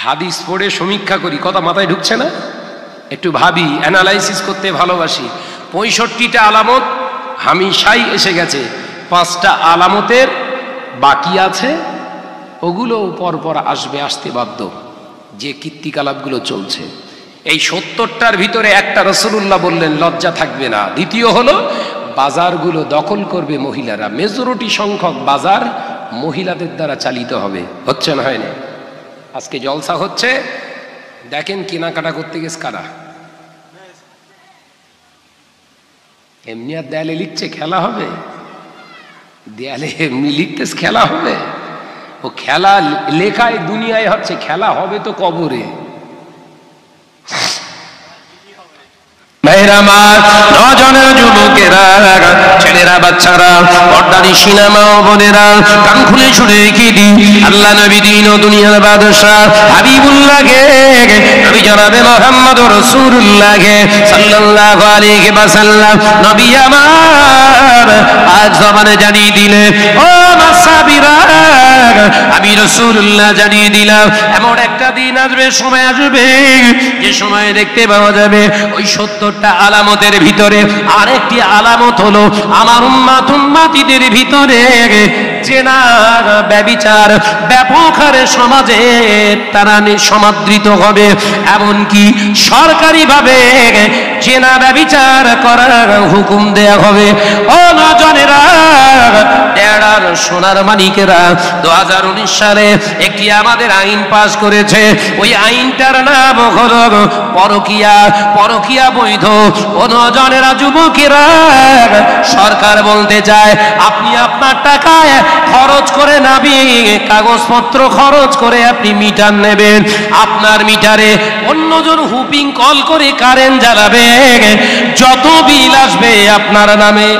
হাদিস পড়ে সমীক্ষা করি, কথা মাথায় ঢুকছে না? একটু ভাবি, অ্যানালাইসিস করতে ভালোবাসি। 65টা আলামত হামেশাই এসে গেছে, 5টা আলামতের বাকি আছে, ওগুলো পরপর আসবে, আসতে বাধ্য, যে কীর্তিকলাপগুলো চলছে। এই 70টার ভিতরে একটা রাসূলুল্লাহ বললেন লজ্জা থাকবে না। দ্বিতীয় হলো বাজারগুলো দখল করবে মহিলারা। মেজরিটি সংখ্যক বাজার মহিলাদের দ্বারা চালিত হবে। হচ্ছে না, হয় না? আজকে জলসা হচ্ছে, দেখেন কেনাকাটা করতে গেছে কারা। এমনি আর দেয়ালে লিখছে খেলা হবে? দেয়ালে এমনি লিখতেছে খেলা হবে? ও খেলা লেখায় দুনিয়ায় হচ্ছে, খেলা হবে তো কবরে।
নজনের যুবকেরা, ছেলেরা, বাচ্চারা, পর্দানি সিনেমা ও বোনেরা, কান খুলে শুনে রেখে দি, আল্লাহ নবী দিন ও দুনিয়ার বাদশা হাবিবুল্লাহকে, নবী জনাবে মুহাম্মদ রাসূলুল্লাহকে সাল্লাল্লাহু আলাইহি ওয়াসাল্লাম নবী আমার আজ জবানে জানিয়ে দিলে, ও মাসাবিরা, আমি রাসূলুল্লাহ জানিয়ে দিলাম এমন একটা দিন আসবে, সময় আসবে, যে সময় দেখতে পাওয়া যাবে ওই 70টা আলামতের ভিতরে আরেকটি আলামত হলো আমার উম্মাতিদের ভিতরে জেনা, ব্যভিচার ব্যাপক হারে সমাজে তারা সমাদৃত হবে। এমনকি সরকারিভাবে জেনা ব্যভিচার করার হুকুম দেয়া হবে। ও নজনেরা, এড়ার সোনার মানিকেরা, 2019 সালে একটি আমাদের আইন পাস করেছে। ওই আইনটার নাম হলো পরকিয়া। পরকিয়া বৈধ। ও নজনেরা, যুবকেরা, সরকার বলতে চায় আপনি আপনার টাকায় খরচ করে নাবি, কাগজপত্র খরচ করে আপনি মিটার নেবেন, আপনার মিটারে অন্যজন হুপিং কল করে কারেন্ট জ্বালাবে, যত বিল আসবে আপনার নামে।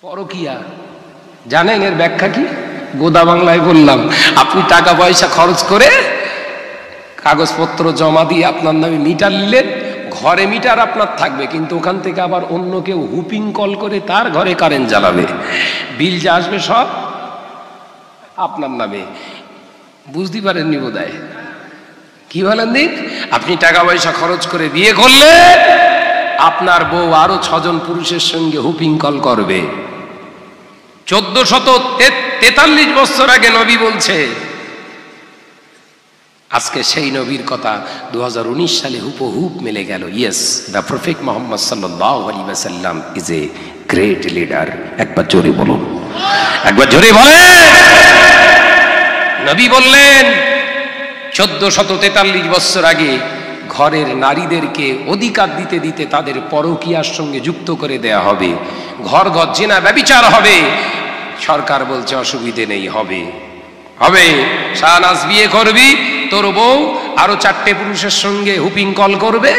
পরকিয়া জানেন এর ব্যাখ্যা কি? গোদা বাংলায় বললাম, আপনি টাকা পয়সা খরচ করে কাগজপত্র জমা দিয়ে আপনার নামে মিটার নিলেন, ঘরে মিটার আপনার থাকবে, কিন্তু ওখান থেকে আবার অন্য কেউ হুপিং কল করে তার ঘরে কারেন্ট জ্বালাবে, বিল যা আসবে সব আপনার নামে। বুঝতে পারেননি বোধহয়। কি বলেন দিন? আপনি টাকা পয়সা খরচ করে বিয়ে করলে আপনার বউ আরো 6 জন পুরুষের সঙ্গে হুপিং কল করবে। 1443 বছর আগে নবী বলছে। আজকে সেই নবীর কথা 2019 সালে হুবহুব মিলে গেল। ইয়েস, দ্য প্রফেট মুহাম্মদ সাল্লাল্লাহু আলাইহি ওয়াসাল্লাম ইজ এ গ্রেট লিডার। একবার জোরে বলুন, একবার জোরে বলেন। নবী বললেন 1443 বছর আগে ঘরের নারীদেরকে অধিকার দিতে দিতে তাদের পরকীয়ার সঙ্গে যুক্ত করে দেয়া হবে, ঘর ঘর জিনা ব্যভিচার হবে। সরকার বলছে অসুবিধে নেই, হবে হবে। শাহনাজ বিয়ে করবি, তোর বউ আরো 4টে পুরুষের সঙ্গে হুপিং কল করবে,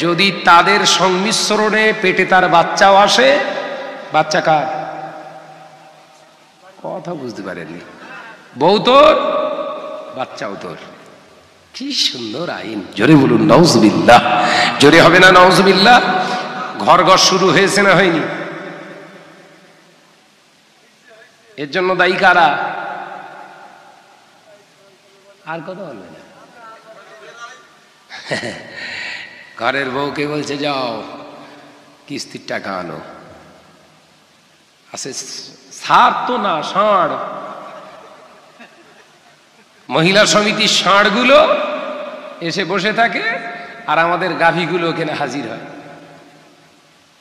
যদি তাদের সংমিশ্রণে পেটে তার বাচ্চাও আসে। বাচ্চা কার? কথা বুঝতে পারেননি। বউ তোর, বাচ্চাও তোর। কি সুন্দর আইন! জোরে বলুন নাউজুবিল্লাহ। জোরে হবে না নাউজুবিল্লাহ? ঘর ঘর শুরু হয়েছে না হয়নি? এর জন্য দায়ী কারা? আর কথা বলবে না। ঘরের বউকে বলছে যাও কিস্তির টাকা আনো। আছে সার তো না, ষাঁড়। মহিলা সমিতির ষাঁড়গুলো এসে বসে থাকে আর আমাদের গাভীগুলো ওখানে হাজির হয়।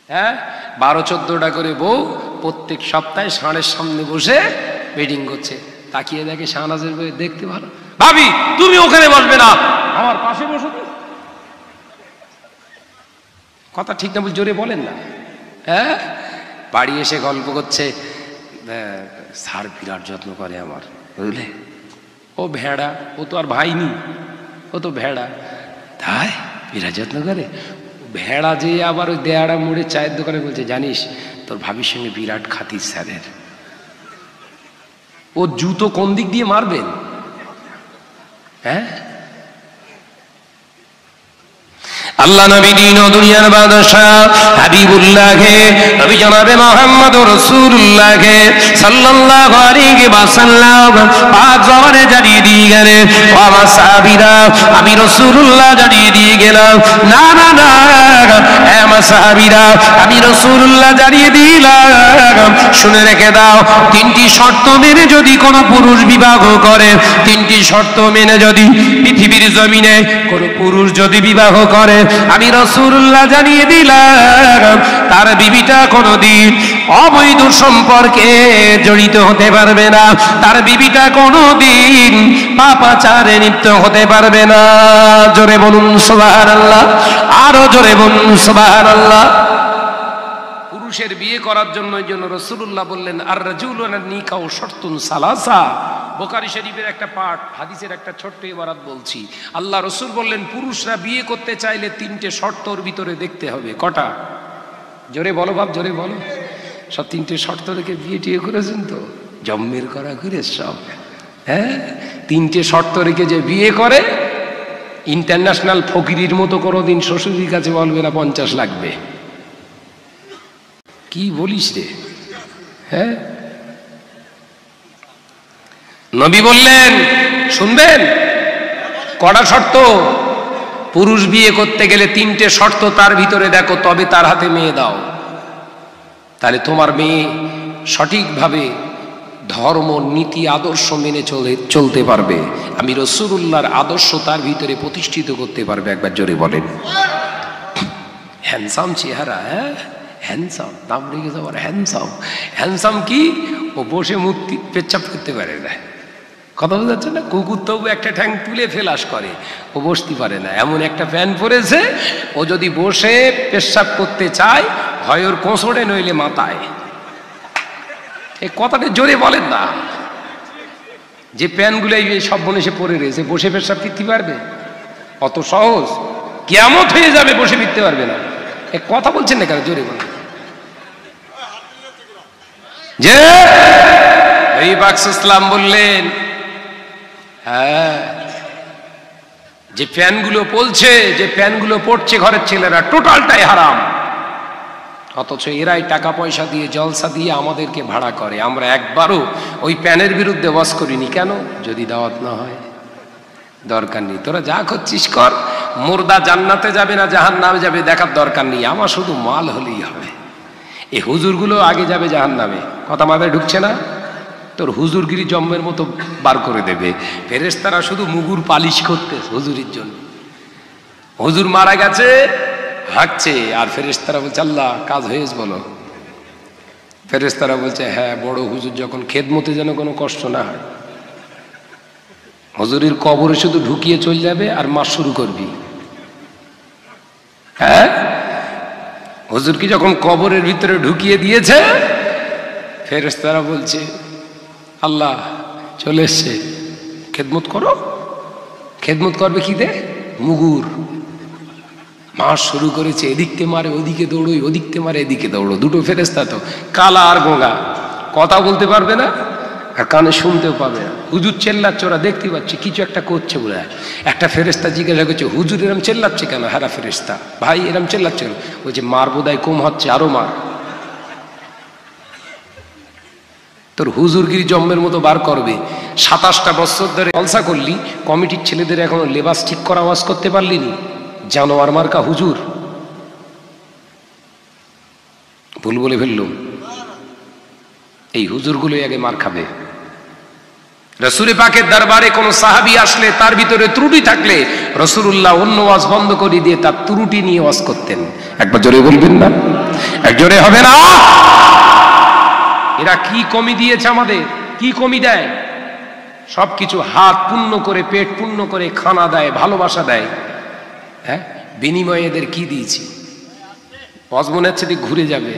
হ্যাঁ, 12-14টা করে বউ প্রত্যেক সপ্তাহে ষাঁড়ের সামনে বসে মিটিং করছে। তাকিয়ে দেখে শাহনাজের বউ দেখতে ভালো। ভাবি তুমি ওখানে বসবে না, আমার পাশে বসো তো। কথা ঠিক না? জোরে বলেন না। হ্যাঁ, বাড়ি এসে গল্প করছে, স্যার বিরাট যত্ন করে আমার, বুঝলে, ও ভেড়া, ও তো আর ভাই নি, ও তো ভেড়া। তাই বিরাট যত্ন করে। ভেড়া যে আবার ওই দেয়াড়া মুড়ে চায়ের দোকানে বলছে, জানিস তোর ভাবির সঙ্গে বিরাট খাতির স্যারের। ও জুতো কোন দিক দিয়ে মারবেন? হ্যাঁ,
আল্লাহ নবী দিন ও দুনিয়ার বাদশাহ হাবিবুল্লাহকে নবী জনাবে মুহাম্মদ রাসূলুল্লাহকে সাল্লাল্লাহু আলাইহি ওয়াসাল্লাম পাক জবানে জানিয়ে দিয়ে গেলেন, ও আমার সাহাবীরা আমি রাসূলুল্লাহ জানিয়ে দিয়ে গেলাম, না না না হে আমার সাহাবীরা আমি রাসূলুল্লাহ জানিয়ে দিলাম, শুনে রেখে দাও, তিনটি শর্ত মেনে যদি কোনো পুরুষ বিবাহ করে, তিনটি শর্ত মেনে যদি পৃথিবীর জমিনে কোনো পুরুষ যদি বিবাহ করে, আমি রাসূলুল্লাহ জানিয়ে দিলাম তার বিবিটা কোনোদিন অবৈধ সম্পর্কে জড়িত হতে পারবে না, তার বিবিটা কোনোদিন পাপাচারে লিপ্ত হতে পারবে না। জোরে বলুন সুবহানাল্লাহ, আরো জোরে বলুন সুবহানাল্লাহ।
পুরুষের বিয়ে করার জন্য রাসূলুল্লাহ বললেন, আর রাজুলু নিকাহু শর্তুন সালাসা। বুখারী শরীফের একটা পাঠ, হাদিসের একটা ছোট্ট ইবারত বলছি। আল্লাহ রসুল বললেন, পুরুষরা বিয়ে করতে চাইলে তিনটে শর্তর ভিতরে দেখতে হবে। কটা? জোরে বলো বাপ, জোরে বলো। সব তিনটে শর্ত রেখে বিয়ে টিয়ে করেছেন তো? জম্মের করা করে সব। হ্যাঁ, তিনটে শর্ত রেখে যে বিয়ে করে, ইন্টারন্যাশনাল ফকিরির মতো কোনোদিন শ্বশুরির কাছে বলবে না 50 লাগবে। কি বলিস রে? হ্যাঁ, নবী বললেন, শুনবেন কড়া শর্ত। পুরুষ বিয়ে করতে গেলে তিনটে শর্ত তার ভিতরে দেখো, তবে তার হাতে মেয়ে দাও। তাহলে তোমার মেয়ে সঠিকভাবে ধর্ম নীতি আদর্শ মেনে চলতে পারবে, আমি রাসূলুল্লাহর আদর্শ তার ভিতরে প্রতিষ্ঠিত করতে পারবে। একবার জোরে বলেন। হ্যান্ডসাম চেহারা, হ্যাঁ হ্যান্ডসাম, নাম রেখে যাবার হ্যান্ডসাম। হ্যান্ডসাম কি? ও বসে মূর্তি পেচ্ছাপ করতে পারে না। কথা বোঝা যাচ্ছে না? কুকুর তবু একটা ঠ্যাং তুলে ফেলাস করে, ও বসতে পারে না। এমন একটা প্যান্ট পরেছে, ও যদি বসে পেশাব করতে চায় হয় ওর কোঁচড়ে নইলে মাথায়। এই কথাটা জোরে বলেন না। যে প্যান্টগুলো এই সব বনেসে পরে রয়েছে, বসে পেশাব ফিরতে পারবে? অত সহজ? কিয়ামত হয়ে যাবে, বসে ফিরতে পারবে না। এই কথা বলছেন না কেন? জোরে বলেন। যে এই ইসলাম বললেন, হ্যাঁ, যে প্যানগুলো পলছে, যে প্যানগুলো পড়ছে ঘরের ছেলেরা, টোটালটাই হারাম। অথচ এরাই টাকা পয়সা দিয়ে জলসা দিয়ে আমাদেরকে ভাড়া করে। আমরা একবারও ওই প্যানের বিরুদ্ধে ওয়াজ করিনি। কেন? যদি দাওয়াত না হয়, দরকার নেই, তোরা যা করছিস কর। মুর্দা জান্নাতে যাবে না জাহান্নামে যাবে দেখার দরকার নেই, আমার শুধু মাল হলেই হবে। এই হুজুরগুলো আগে যাবে জাহান্নামে, কথা মাথায় ঢুকছে না? তোর হুজুরগিরি জম্মের মতো বার করে দেবে। ফেরেশতারা শুধু মুগুর পালিশ করতে হুজুরির জন্য। হুজুর মারা গেছে, হাঁকছে, আর ফেরেশতারা বলছে, আল্লাহ কাজ হয়েছে বলো। ফেরেশতারা বলছে, হ্যাঁ, বড় হুজুর যখন খেদমতে যেন কোনো কষ্ট না হয়। হুজুরের কবরে শুধু ঢুকিয়ে চলে যাবে আর মাস শুরু করবি। হ্যাঁ, হুজুরকে যখন কবরের ভিতরে ঢুকিয়ে দিয়েছে, ফেরেশতারা বলছে, আল্লাহ চলে এসছে, খেদমত করো। খেদমত করবে কি দে? মুগুর। মাস শুরু করেছে, এদিকতে মারে ওদিকে দৌড়ো, ওদিকতে মারে এদিকে দৌড়ো। দুটো ফেরেশতা তো কালা আর গোঙা, কথা বলতে পারবে না আর কানে শুনতেও পাবে না। হুজুর চেল্লাচ্ছে, ওরা দেখতে পাচ্ছে কিছু একটা করছে বলে। একটা ফেরেশতা জিজ্ঞাসা করছে, হুজুর এরম চেল্লাচ্ছে কেন? হারা ফেরেশতা, ভাই এরম চেল্লাচ্ছে কেন? বলছে, মার বোধহয় কম হচ্ছে, আরো মার। তোর হুজুরগিরি জম্মের মতো বার করবে। 27টা বছর ধরে জলসা করলি, কমিটির ছেলেদের এখনো লেবাস ঠিক করা ওয়াজ করতে পারলি নি? জানোয়ার মার্কা হুজুর। ভুল বলে ফেললুম। এই হুজুরগুলোই আগে মার খাবে। রাসূল পাকের দরবারে কোন সাহাবী আসলে তার ভিতরে ত্রুটি থাকলে রাসূলুল্লাহ অন্য ওয়াজ বন্ধ করে দিয়ে তার ত্রুটি নিয়ে ওয়াজ করতেন। একবার জোরে বলবেন না? এক জোরে হবে না? এরা কি কমি দিয়েছে আমাদের? কি কমি দেয়? সবকিছু হাত পূর্ণ করে, পেট পূর্ণ করে খানা দেয়, ভালোবাসা দেয়। হ্যাঁ, বিনিময়ে এদের কি দিয়েছি? ওয়াজ মনে হচ্ছে দিক ঘুরে যাবে।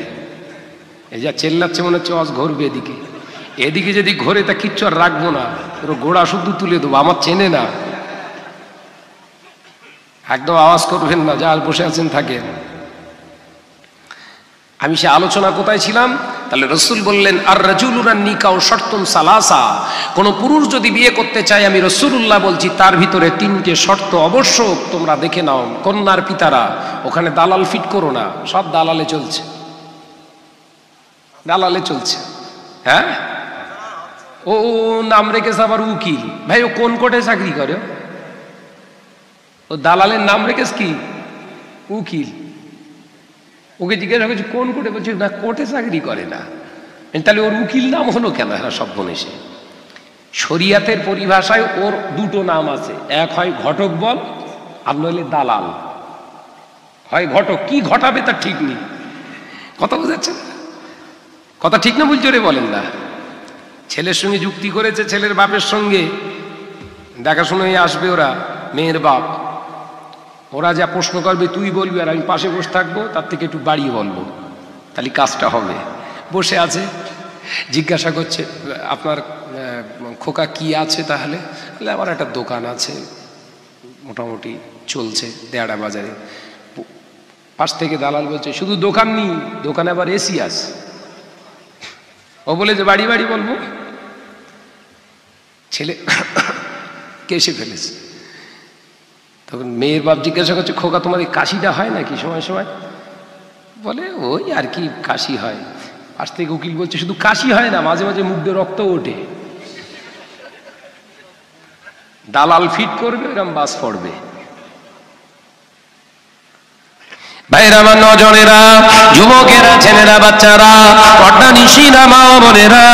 এই যা চেল্লাচ্ছে মনে হচ্ছে ওয়াজ ঘুরবে এদিকে। এদিকে যদি ঘোরে তা কিচ্ছু আর রাখবো না, পুরো গোড়া শুদ্ধ তুলে দেবো। আমার চেনে না। একদম আওয়াজ করবেন না, যা বসে আছেন থাকেন। আমি সে আলোচনা কোথায় ছিলাম? তাহলে রসুল বললেন, আর রাজুলুন নিকাউ শর্তুন সালাসা, কোন পুরুষ যদি বিয়ে করতে চায়, আমি রসুলুল্লাহ বলছি, তার ভিতরে 3টে শর্ত অবশ্য তোমরা দেখে নাও। কন্যার পিতারা, ওখানে দালাল ফিট করো না, সব দালালে চলছে, দালালে চলছে। হ্যাঁ, ও নাম রেখেছে আবার উকিল। ভাই ও কোন কোর্টে চাকরি করে? ও দালালের নাম রেখেছে কি? উকিল। ওকে জিজ্ঞাসা করছি কোন কোর্টে, বলছি না কোর্টে চাকরি করে না। তাহলে ওর উকিল নাম হলো কেন? এরা সব বনেছে। শরিয়াতের পরিভাষায় ওর 2টো নাম আছে, এক হয় ঘটক বল, আর নইলে দালাল। হয় ঘটক, কি ঘটাবে তার ঠিক নেই। কথা বুঝাচ্ছেন? কথা ঠিক না বলছো রে? বলেন না। ছেলের সঙ্গে যুক্তি করেছে, ছেলের বাপের সঙ্গে দেখাশোনায় আসবে ওরা, মেয়ের বাপ। ওরা যা প্রশ্ন করবে তুই বলবি, আর আমি পাশে বসে থাকবো, তার থেকে একটু বাড়িয়ে বলবো, তাহলে কাজটা হবে। বসে আছে, জিজ্ঞাসা করছে, আপনার খোকা কি আছে? তাহলে আমার একটা দোকান আছে, মোটামুটি চলছে দেয়াড়া বাজারে। পাশ থেকে দালাল বলছে, শুধু দোকান নেই, দোকানে আবার এসি আছে। ও বলে যে বাড়ি বাড়ি বলবো। ছেলে কেসে ফেলেছে। তখন মেয়ের বাপ জিজ্ঞাসা করছে, খোকা তোমার এই কাশিটা হয় নাকি সময় সময়? বলে ওই আর কি কাশি হয়। পাশ থেকে উকিল বলছে, শুধু কাশি হয় না, মাঝে মাঝে মুখ দিয়ে রক্ত ওঠে। দালাল ফিট করবে, এরকম বাস পড়বে। ভাইরা, আমার নজরেরা, যুবকেরা, ছেলেরা, বাচ্চারা, পর্দা নিশিনা মা বোনেরা,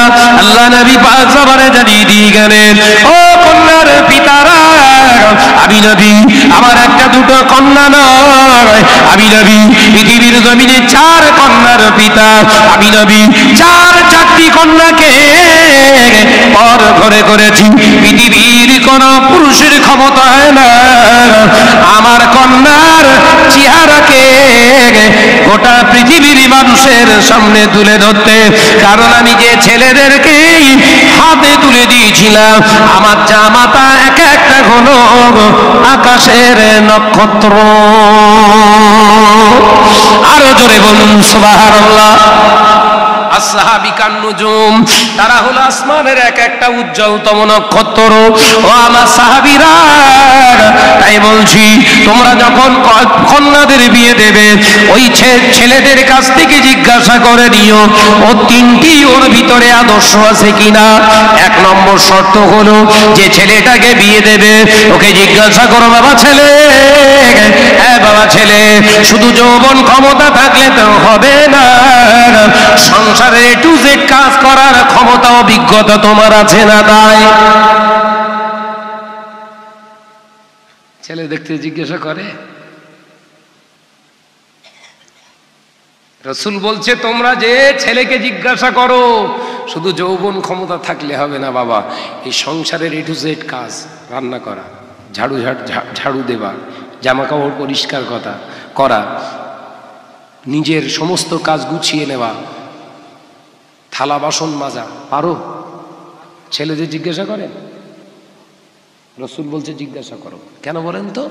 আল্লাহ নবী পাক জবানে জানিয়ে দিয়ে গেলেন, ও কন্যার পিতারা, আমি নবী আমার 1-2 কন্যা নয়, আমি নবী পৃথিবীর জমিনে 4 কন্যার পিতা। আমি নবী 4টি কন্যাকে পর ঘরে করেছি। পৃথিবীর কোন পুরুষের ক্ষমতা হয় না আমার কন্যার চেহারাকে গোটা পৃথিবীর মানুষের সামনে তুলে ধরতে। কারণ আমি যে ছেলেদেরকে হাতে তুলে দিয়েছিলাম, আমার জামাতা এক একটা হলো আকাশের নক্ষত্র। আরো জোরে বলুন সুবহানাল্লাহ। আসহাবিকান নুজুম, তারা হলো আসমানের এক একটা উজ্জ্বলতম নক্ষত্র। ও আমার সাহাবীরা, তাই বলছি, তোমরা যখন কন্যাদের বিয়ে দেবে, ওই ছেলেদের কাছ থেকে জিজ্ঞাসা করে নিও ও 3টি ওর ভিতরে আদর্শ আছে কিনা। 1 নম্বর শর্ত হলো, যে ছেলেটাকে বিয়ে দেবে ওকে জিজ্ঞাসা করো, বাবা ছেলে, হ্যাঁ বাবা ছেলে, শুধু যৌবন ক্ষমতা থাকলে তো হবে না, সংসারে A to Z কাজ করার ক্ষমতা, অভিজ্ঞতা তোমার আছে না? তাই ছেলে দেখতে জিজ্ঞাসা করে। রাসূল বলছে, তোমরা যে ছেলেকে জিজ্ঞাসা করো, শুধু যৌবন ক্ষমতা থাকলে হবে না বাবা, এই সংসারের A to Z কাজ, রান্না করা, ঝাড়ু দেওয়া, জামা কাপড় পরিষ্কার করা, নিজের সমস্ত কাজ গুছিয়ে নেওয়া, থালা বাসন মাজা, পারো? ছেলেদের জিজ্ঞাসা করেন? রাসূল বলছে জিজ্ঞাসা করো। কেন বলেন তো?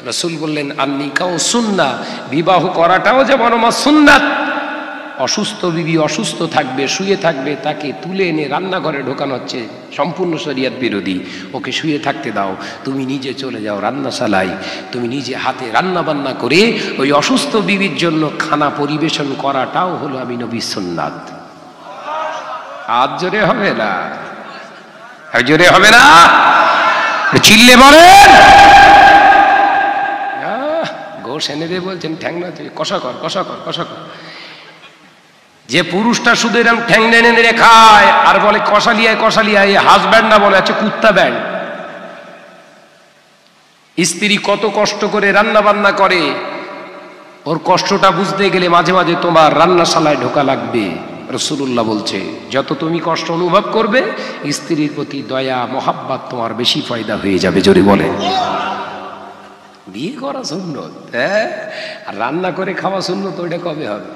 রাসূল বললেন, আন-নিকাহু সুন্নাহ, বিবাহ করাটাও যেমন আমার সুন্নাত। অসুস্থ বিবি অসুস্থ থাকবে, শুয়ে থাকবে, তাকে তুলে এনে রান্নাঘরে ঢোকানো হচ্ছে সম্পূর্ণ শরিয়ত বিরোধী। ওকে শুয়ে থাকতে দাও, তুমি নিজে চলে যাও রান্নাশালায়, তুমি নিজে হাতে রান্না বান্না করে ওই অসুস্থ বিবির জন্য খানা পরিবেশন করাটাও হলো আমি নবীর সুন্নাত। হাত জোরে হবে না? জোরে হবে না? চিল্লে বলেন। গোশ এনে দিয়ে বলছেন ঠ্যাংনা কষা কর, কষা কর, কষা কর। যে পুরুষটা শুধু এরকম ঠ্যাং এনে খায় আর বলে কষালিয়ায়, হাজব্যান্ড না, বলে আছে কুত্তা ব্যান্ড। স্ত্রী কত কষ্ট করে রান্না বান্না করে, ওর কষ্টটা বুঝতে গেলে মাঝে মাঝে তোমার রান্নাশালায় ঢোকা লাগবে। রাসূলুল্লাহ বলছে, যত তুমি কষ্ট অনুভব করবে, স্ত্রীর প্রতি দয়া মহাব্বত তোমার বেশি ফায়দা হয়ে যাবে। জোরে বলে। বিয়ে করা সুন্নত, হ্যাঁ, আর রান্না করে খাওয়া সুন্নত, ওইটা কবে হবে?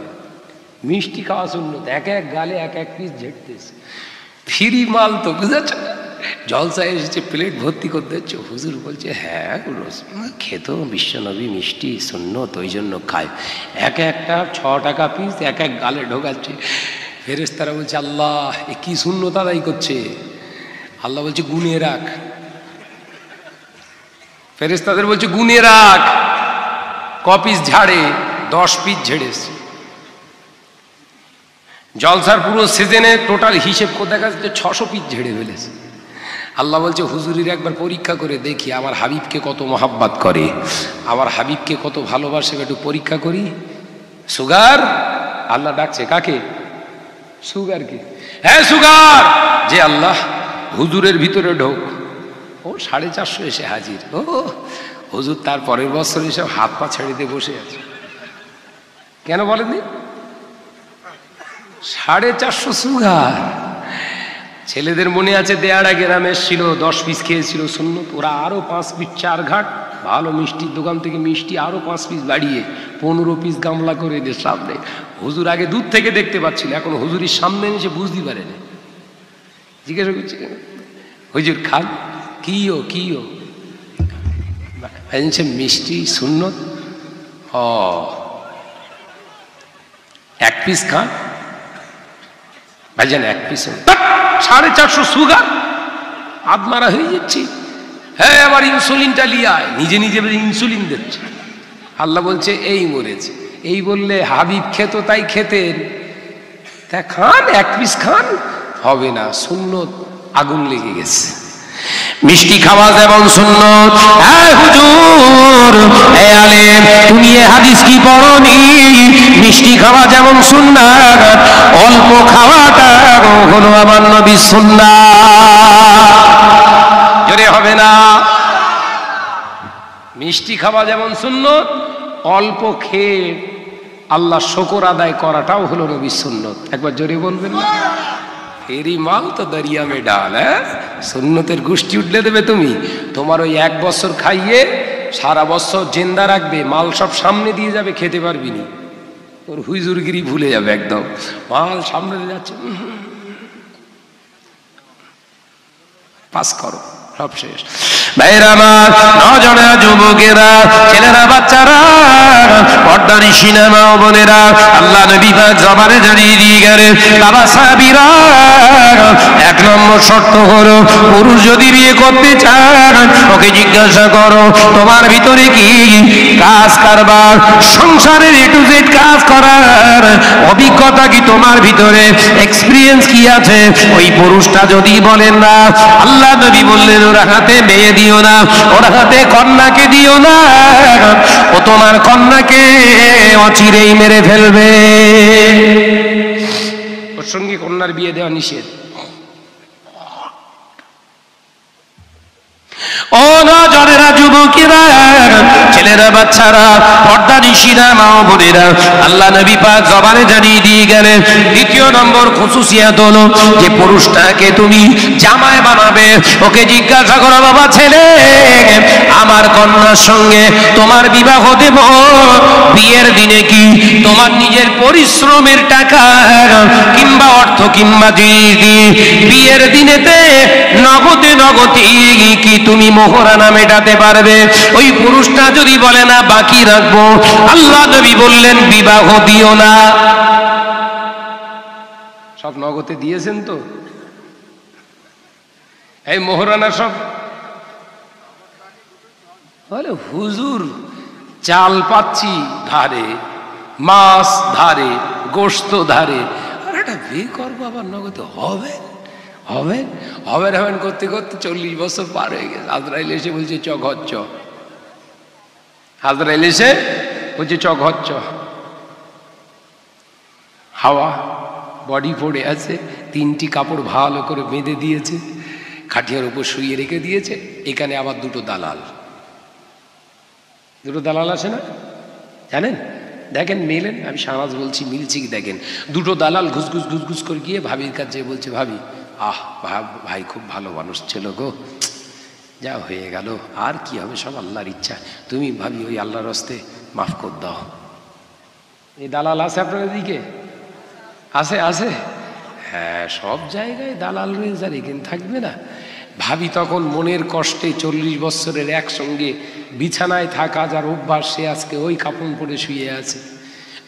মিষ্টি খাওয়া সুন্নত, এক গালে এক পিস ঝেড়তেছে, ফ্রি মাল তো, বুঝেছ? জলসায় এসেছে, প্লেট ভর্তি করতে হচ্ছে। হুজুর বলছে হ্যাঁ খেত বিশ্বনবী মিষ্টি সুন্নত ওই জন্য খায়। একটা 6 টাকা পিস এক গালে ঢোকাচ্ছে। ফেরেশতারা বলছে আল্লাহ এ কি সুন্নত আদায় করছে? আল্লাহ বলছে গুনে রাখ। ফেরেশতাদের বলছে গুনে রাখ। ক পিস ঝাড়ে? 10 পিস ঝেড়েছে। জলসার পুরো সিজনে টোটাল হিসেব করে দেখা যাচ্ছে 600 পিস ঝেড়ে ফেলেছে। আল্লাহ বলছে হুজুরির একবার পরীক্ষা করে দেখি আমার হাবিবকে কত মহাব্বত করে, আমার হাবিবকে কত ভালোবাসে, একটু পরীক্ষা করি। সুগার, আল্লাহ ডাকছে কাকে? সুগারকে। হ্যাঁ সুগার, যে আল্লাহ হুজুরের ভিতরে ঢোক। ও 450 এসে হাজির। ও হুজুর তার পরের বছর এসে হাত পা ছেড়ে দিয়ে বসে আছে। কেন বলেননি? 450 সুগার। ছেলেদের মনে আছে দেয়াড়া গ্রামে ছিল 10 পিস খেয়েছিল সুন্নত, ওরা আরো 5 পিস 4 ঘাট ভালো মিষ্টির দোকান থেকে মিষ্টি আরো 5 পিস বাড়িয়ে 15 পিস গামলা করে এদের সামনে। হুজুর আগে দূর থেকে দেখতে পাচ্ছিল, এখন হুজুরের সামনে এসে বুঝতে পারেনি। জিজ্ঞাসা করছি হুজুর খান কিও মিষ্টি সুন্নত। ও 1 পিস খান ভাইজান, 1 পিস। 450 সুগার, আদমারা হয়ে যাচ্ছি। হ্যাঁ আবার ইনসুলিনটা লিয়ে আয়, নিজে নিজে ইনসুলিন দিচ্ছে। আল্লাহ বলছে এই মরেছে। এই বললে হাবিব খেত তাই খেতেন, তা খান 1 পিস খান, হবে না, সুন্নত আগুন লেগে গেছে।
মিষ্টি খাওয়া যেমন সুন্নত। হ্যাঁ হুজুর, এ আলেম তুমি এ হাদিস কি পড়নি? মিষ্টি খাওয়া যেমন সুন্নাত, অল্প খাওয়াটা হলো আমার নবীর সুন্নাত।
জোরে হবে না? মিষ্টি খাওয়া যেমন সুন্নত, অল্প খেয়ে আল্লাহ শুকর আদায় করাটাও হলো নবীর সুন্নত। একবার জোরে বলবেন না? এরি মাল তো দরিয়া মে ডাল। হ্যাঁ সুন্নতের গোষ্ঠী উঠলে দেবে তুমি। তোমার ওই 1 বছর খাইয়ে সারা বছর জিন্দা রাখবে, মাল সব সামনে দিয়ে যাবে, খেতে পারবি নি, তোর হুজুরগিরি ভুলে যাবে একদম। মাল সামনে দিয়ে যাচ্ছে, পাস করো, সব শেষ।
ভাইরা আমার, নজরা যুবকেরা, ছেলেরা বাচ্চারা, পর্দানি সিনেমা ও বোনেরা, আল্লাহ নবী পাক জবানে জানিয়ে দিয়ে গেলেন বাবা সাহাবীরা, 1 নম্বর শর্ত হলো পুরুষ যদি বিয়ে করতে চান ওকে জিজ্ঞাসা করো তোমার ভিতরে কি কাজ কারবার, সংসারের A to Z কাজ করার অভিজ্ঞতা কি তোমার ভিতরে, এক্সপিরিয়েন্স কি আছে। ওই পুরুষটা যদি বলেন না, আল্লাহ নবী বললেন ওর হাতে মেয়ে দিও না, ওর হাতে কন্যাকে দিও না, ও তোমার কন্যাকে অচিরেই মেরে ফেলবে।
ওর সঙ্গে কন্যার বিয়ে দেওয়া নিষেধ।
ও নজরেরা যুবকেরা, ছেলেরা বাচ্চারা, পর্দানিশীরা মা ও বোনেরা, আল্লাহ নবী পাক জবানে জানিয়ে দিয়ে গেলেন 2 নম্বর খুশুসিয়াত হলো যে পুরুষটাকে তুমি জামাই বানাবে ওকে জিজ্ঞাসা করো বাবা ছেলে আমার কন্যার সঙ্গে তোমার বিবাহ দেব, বিয়ের দিনে কি তোমার নিজের পরিশ্রমের টাকা কিংবা অর্থ কিংবা জিনিস দিয়ে বিয়ের দিনেতে নগদে কি তুমি মোহরানা মেটাতে পারবে। ওই পুরুষটা যদি বলে না বাকি রাখবো, আল্লাহ নবী বললেন বিবাহ দিও না।
সব নগদে দিয়েছেন তো? এই মোহরানা সব বলে হুজুর চাল পাচ্ছি ধারে, মাছ ধারে, গোশত ধারে, আর একটা বিয়ে করবো আবার নগদে হবে হবেন হবেন হবেন করতে করতে 40 বছর পার হয়ে গেছে। আজরাইল এসে বলছে চ ঘর চ, আজরাইল এসে বলছে চ ঘর চ। হাওয়া বডি পড়ে আছে, 3টি কাপড় ভালো করে বেঁধে দিয়েছে, খাটিয়ার উপর শুয়ে রেখে দিয়েছে। এখানে আবার 2টো দালাল, 2টো দালাল আসে না জানেন? দেখেন মেলেন, আমি সারাজ বলছি মিলছি কি দেখেন। 2টো দালাল ঘুসঘুস ঘুসঘুস করে গিয়ে ভাবির কাছে বলছে ভাবি আহ ভাই খুব ভালো মানুষ ছিল গো, যা হয়ে গেল আর কি হবে, সব আল্লাহর ইচ্ছা, তুমি ভাবি ওই আল্লাহর হস্তে মাফ করে দাও। এই দালাল আছে আপনার দিকে? আছে আছে, হ্যাঁ সব জায়গায় দালাল রয়েছে, আর এখানে থাকবে না? ভাবি তখন মনের কষ্টে 40 বছরের একসঙ্গে বিছানায় থাকা যার অভ্যাস, সে আজকে ওই কাপড় পরে শুয়ে আছে,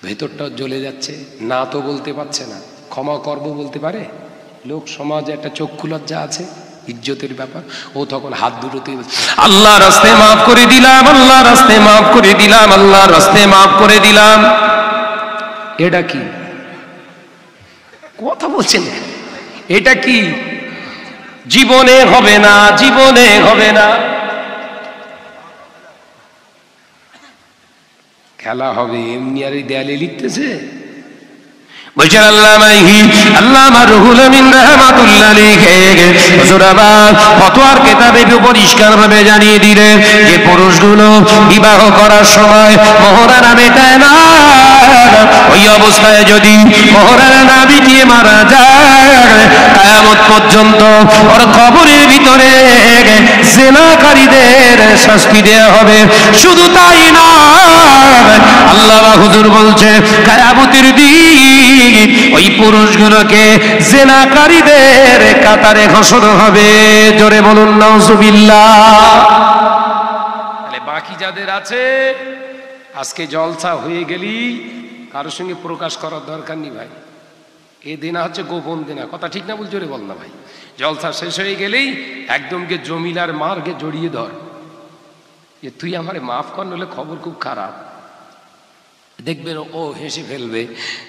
ভেতরটা জ্বলে যাচ্ছে, না তো বলতে পারছে না, ক্ষমা করব বলতে পারে? লোক সমাজে একটা চক্ষু লজ্জা আছে, ইজ্জতের ব্যাপার। ও তখন হাত দুটোতে
আল্লাহ রাস্তে মাফ করে দিলাম, আল্লাহ রাস্তে মাফ করে দিলাম, আল্লাহ রাস্তে মাফ করে দিলাম।
এটা কি কথা বলছেন? এটা কি?
জীবনে হবে না, জীবনে হবে না।
খেলা হবে এমনি আর এই দেয়ালে লিখতেছে।
বলছেন আল্লামা রুহুল আমিন রাহমাতুল্লাহ আলাইহি হুজুরাবাদ ফতোয়ার কিতাবে পরিষ্কারভাবে জানিয়ে দিলেন যে পুরুষগুলো বিবাহ করার সময় মোহরানা মেটায় না, ওই অবস্থায় যদি মোহরানা না মিটিয়ে মারা যায়, কিয়ামত পর্যন্ত ওর কবরের ভিতরে জিনাকারীদের শাস্তি দেয়া হবে। শুধু তাই না, আল্লাহ হুজুর বলছে কিয়ামতের দিন ওই পুরুষগুলোকে জিনাকারীদের কাতারে ঘোষণা হবে। জোরে বলুন নাউজুবিল্লাহ।
তাহলে বাকি যাদের আছে, আজকে জলসা হয়ে গেলি কারোর সঙ্গে প্রকাশ করার দরকার নেই ভাই। এই দিনা হচ্ছে গোপন দিনা, কথা ঠিক না? বল জোরে বল না ভাই। জলসা শেষ হয়ে গেলেই একদমকে জমিলার মারকে জড়িয়ে ধর, যে তুই আমারে মাফ কর, নলে খবর খুব খারাপ। দেখবেন ও হেসে ফেলবে,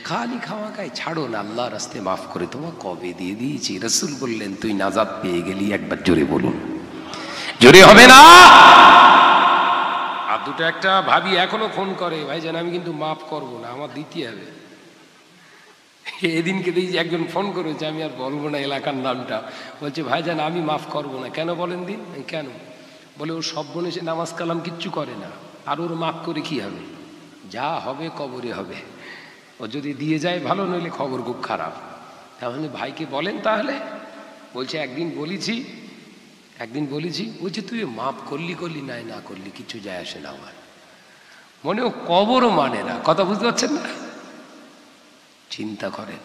খালি খাওয়া খাই, ছাড়ো না, আল্লাহ রাস্তে মাফ করে তোমার কবে দিয়ে দিয়েছি। রাসূল বললেন তুই নাজাত পেয়ে গেলি। একবার জোরে বলুন।
জোরে হবে না?
আর দুটো একটা ভাবি এখনো ফোন করে, ভাই জান আমি কিন্তু মাফ করব না, আমার দিতে হবে। এদিনকে দেখি একজন ফোন করেছে, আমি আর বলবো না এলাকার নামটা, বলছে ভাই জান আমি মাফ করব না। কেন বলেন দিন? কেন? বলে ও সব বোন এসে নামাজ কালাম কিচ্ছু করে না, আর ওর মাফ করে কি হবে? যা হবে কবরে হবে। ও যদি দিয়ে যায় ভালো, নইলে খবর খুব খারাপ। তাহলে ভাইকে বলেন তাহলে। বলছে একদিন বলেছি, বলছে তুই মাফ করলি নাই না করলি কিছু যায় আসে না আমার মনে। ও কবরও মানে না, কথা বুঝতে পারছেন না? চিন্তা করেন।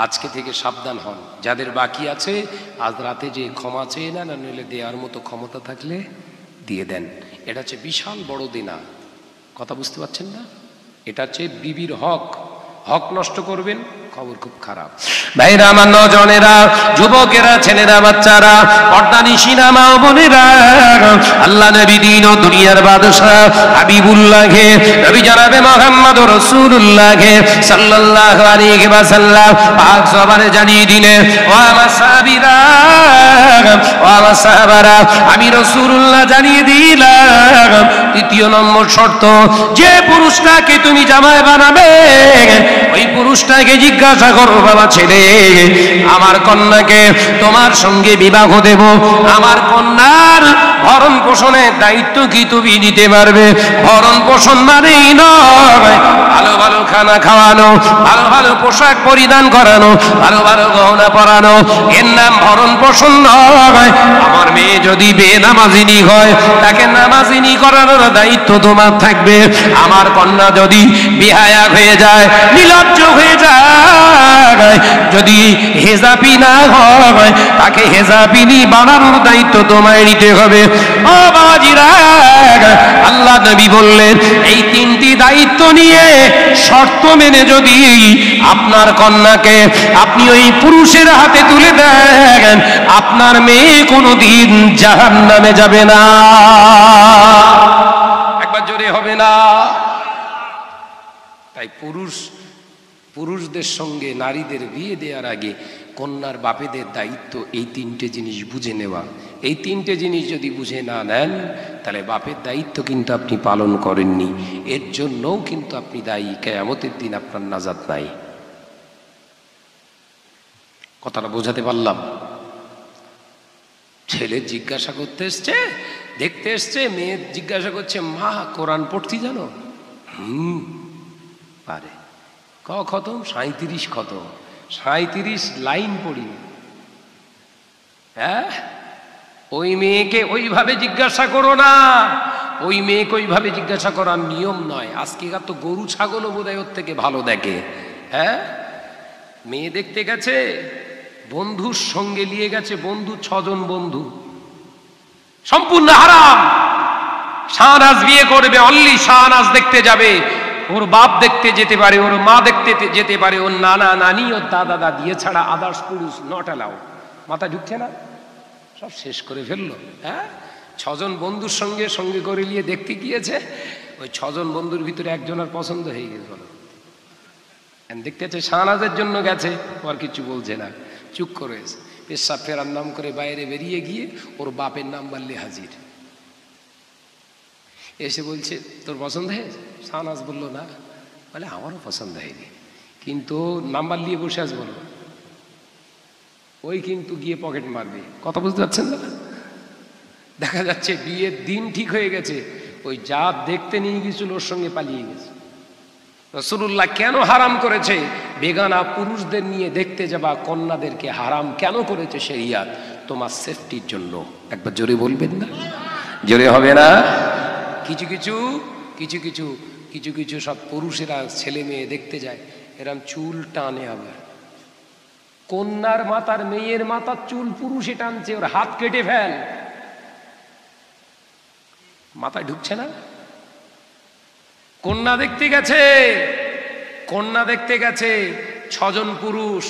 আজকে থেকে সাবধান হন। যাদের বাকি আছে আজ রাতে যে ক্ষমা চেয়ে না, নইলে দেওয়ার মতো ক্ষমতা থাকলে দিয়ে দেন। এটা হচ্ছে বিশাল বড় দিনা, কথা বুঝতে পারছেন না? এটা হচ্ছে বিবির হক নষ্ট করবেন, খবর খুব খারাপ।
ভাইরা আমার, নজনেরা, যুবকেরা, ছেলেরা, বাচ্চারা, পর্দানিশিনা মা বোনেরা, আল্লাহ নবী দিন ও দুনিয়ার বাদশা হাবিবুল্লাহকে, নবী জনাবে মুহাম্মদ রাসূলুল্লাহকে সাল্লাল্লাহু আলাইহি ওয়াসাল্লাম পাক জবানে জানিয়ে দিলেন, ও আমার সাহাবীরা, ও আমার সাহাবারা, আমি রাসূলুল্লাহ জানিয়ে দিলাম তৃতীয় নম্বর শর্ত, যে পুরুষটাকে তুমি জামাই বানাবে ওই পুরুষটাকে জিজ্ঞাসা করো, বাবা ছেলে আমার কন্যাকে তোমার সঙ্গে বিবাহ দেব, আমার কন্যার ভরণ পোষণের দায়িত্ব কি তুমি নিতে পারবে? ভরণ পোষণ মানেই নয় ভালো ভালো খানা খাওয়ানো, ভালো ভালো পোশাক পরিধান করানো, ভালো ভালো গহনা পরানো, এর নাম ভরণ পোষণ নয়। আমার মেয়ে যদি বেনামাজিনী হয়, তাকে নামাজিনী করানোর দায়িত্ব তোমার থাকবে। আমার কন্যা যদি বেহায়া হয়ে যায়, নির্লজ্জ হয়ে যায়, যদি হেজাবি না হয়, তাকে হেজাবিনী বানানোর দায়িত্ব তোমায় নিতে হবে। ও বাবাজিরা, আল্লাহ নবী বললেন এই তিনটি দায়িত্ব নিয়ে শর্ত মেনে যদি আপনার কন্যাকে আপনি ওই পুরুষের হাতে তুলে দেন, আপনার মেয়ে কোনোদিন জাহান্নামে যাবে না। একবার জোরে হবে না?
তাই পুরুষদের সঙ্গে নারীদের বিয়ে দেওয়ার আগে কন্যার বাপেদের দায়িত্ব এই তিনটে জিনিস বুঝে নেওয়া। এই তিনটে জিনিস যদি বুঝে না নেন, তাহলে বাপের দায়িত্ব কিন্তু আপনি পালন করেননি, এর জন্যও কিন্তু আপনি দায়ী। কিয়ামতের দিন আপনার নাজাত নাই। কথাটা বোঝাতে পারলাম? ছেলে জিজ্ঞাসা করতে এসছে, দেখতে এসছে, মেয়ে জিজ্ঞাসা করছে, মা কোরআন পড়তি জানো? পারে। খতম? 37 খতম, 37 লাইন পড়ি। হ্যাঁ, ওই মেয়েকে ওইভাবে জিজ্ঞাসা করো না, ওই মেয়েকে ওইভাবে জিজ্ঞাসা করার নিয়ম নয়। আজকেকার তো গরু ছাগলও বোধহয় ওর থেকে ভালো দেখে। হ্যাঁ, মেয়ে দেখতে গেছে, বন্ধুর সঙ্গে নিয়ে গেছে, বন্ধু 6 জন বন্ধু, সম্পূর্ণ হারাম। শাহনাজ বিয়ে করবে, অনলি শাহনাজ দেখতে যাবে, ওর বাপ দেখতে যেতে পারে, ওর মা দেখতে যেতে পারে, ওর নানা নানি, ওর দাদা দাদি, এছাড়া আদার্স পুরুষ নট অ্যালাউ। মাথা ঢুকছে না? সব শেষ করে ফেললো। হ্যাঁ, 6 জন বন্ধুর সঙ্গে সঙ্গে করে নিয়ে দেখতে গিয়েছে, ওই 6 জন বন্ধুর ভিতরে একজনের পছন্দ হয়ে গেছে। বলো, দেখতেছে শাহনাজের জন্য গেছে, আর কিছু বলছে না, চুপ করে পেশাব ফেরার নাম করে বাইরে বেরিয়ে গিয়ে ওর বাপের নাম বললে হাজির। এসে বলছে তোর পছন্দ হয়েছে? শাহনাজ বললো না। বলে আমারও পছন্দ হয়নি, কিন্তু নাম্বার নিয়ে বসে আস। বললো ওই কিন্তু গিয়ে পকেট মারবে। কথা বুঝতে পারছেন না? দেখা যাচ্ছে বিয়ের দিন ঠিক হয়ে গেছে, ওই যা দেখতে নিয়ে গেছিল ওর সঙ্গে পালিয়ে গেছে। রাসূলুল্লাহ কেন হারাম করেছে? বেগানা পুরুষদের নিয়ে দেখতে যাবা কন্যাদেরকে হারাম কেন করেছে শরিয়াত? তোমার সেফটির জন্য। একবার জোরে বলবেন না? জোরে হবে না? কিছু কিছু সব পুরুষেরা ছেলে মেয়ে দেখতে যায়, এরম চুল টানে। আবার কন্যার মাথার, মেয়ের মাথার চুল পুরুষে টানছে, ওর হাত কেটে ফেল। মাথায় ঢুকছে না? কন্যা দেখতে গেছে 6 জন পুরুষ,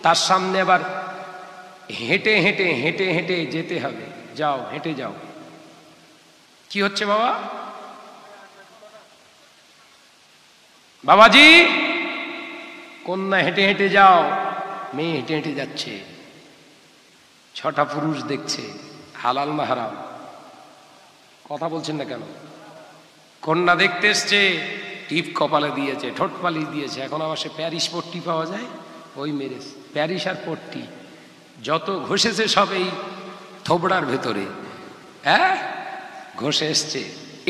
তার সামনে আবার হেঁটে হেঁটে হেঁটে হেঁটে যেতে হবে। যাও, হেঁটে যাও। কি হচ্ছে বাবা? বাবাজি, কন্যা হেঁটে হেঁটে যাও, মেয়ে হেঁটে হেঁটে যাচ্ছে, 6টা পুরুষ দেখছে। হালাল না হারাম? কথা বলছেন না কেন? কন্যা দেখতে এসছে, টিপ কপালে দিয়েছে, ঠোঁট পালিশ দিয়েছে। এখন আবার সে প্যারিস পট্টি পাওয়া যায়, ওই মেরেছে। প্যারিস আর পট্টি যত ঘষেছে সব এই থোবড়ার ভেতরে, হ্যাঁ, ঘষে এসছে।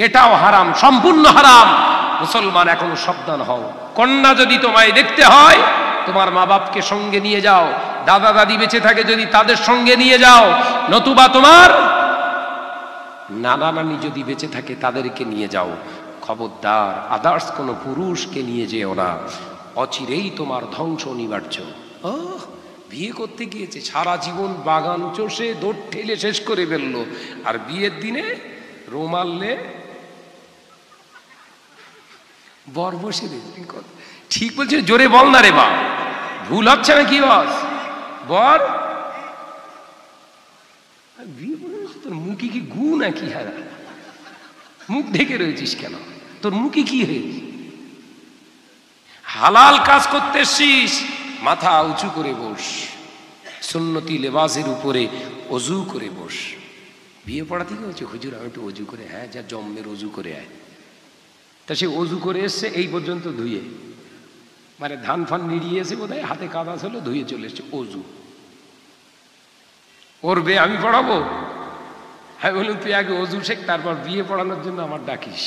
এটাও হারাম, সম্পূর্ণ হারাম। মুসলমান এখনো সাবধান হও। কন্যা যদি তোমায় দেখতে হয়, তোমার মা বাপকে সঙ্গে নিয়ে যাও, দাদা দাদি বেঁচে থাকে যদি তাদের সঙ্গে নিয়ে যাও, নতুবা তোমার নানা নানি যদি বেঁচে থাকে তাদেরকে নিয়ে যাও। খবরদার আদার্স কোনো পুরুষকে নিয়ে যেও না, অচিরেই তোমার ধ্বংস অনিবার্য। বিয়ে করতে গিয়েছে, সারা জীবন বাগান চষে দৌড় ঠেলে শেষ করে ফেললো, আর বিয়ের দিনে রোমাললে বর বসে দিয়েছে। ঠিক বলছে, জোরে বল না রে বা, ভুল হচ্ছে না কি বস? বর বিয়ে করে তোর মুখে কি গু নাকি? হারা মুখ ঢেকে রয়েছিস কেন? তোর মুখে কি হয়েছে? হালাল কাজ করতে এসছিস, মাথা উঁচু করে বস, সুন্নতি লেবাসের উপরে অজু করে বস। বিয়ে পড়াতে কি হচ্ছে? হুজুর আমি একটু অজু করে। হ্যাঁ, যা জম্মের অজু করে আয়। তা সে অজু করে এসছে এই পর্যন্ত ধুয়ে, মানে ধান ফান নিড়িয়ে এসে বোধহয় হাতে কাদা ছিল, ধুয়ে চলে এসছে। অজু করবে, আমি পড়াবো? হ্যাঁ বলুন, তুই আগে অজু শেখ, তারপর বিয়ে পড়ানোর জন্য আমার ডাকিস।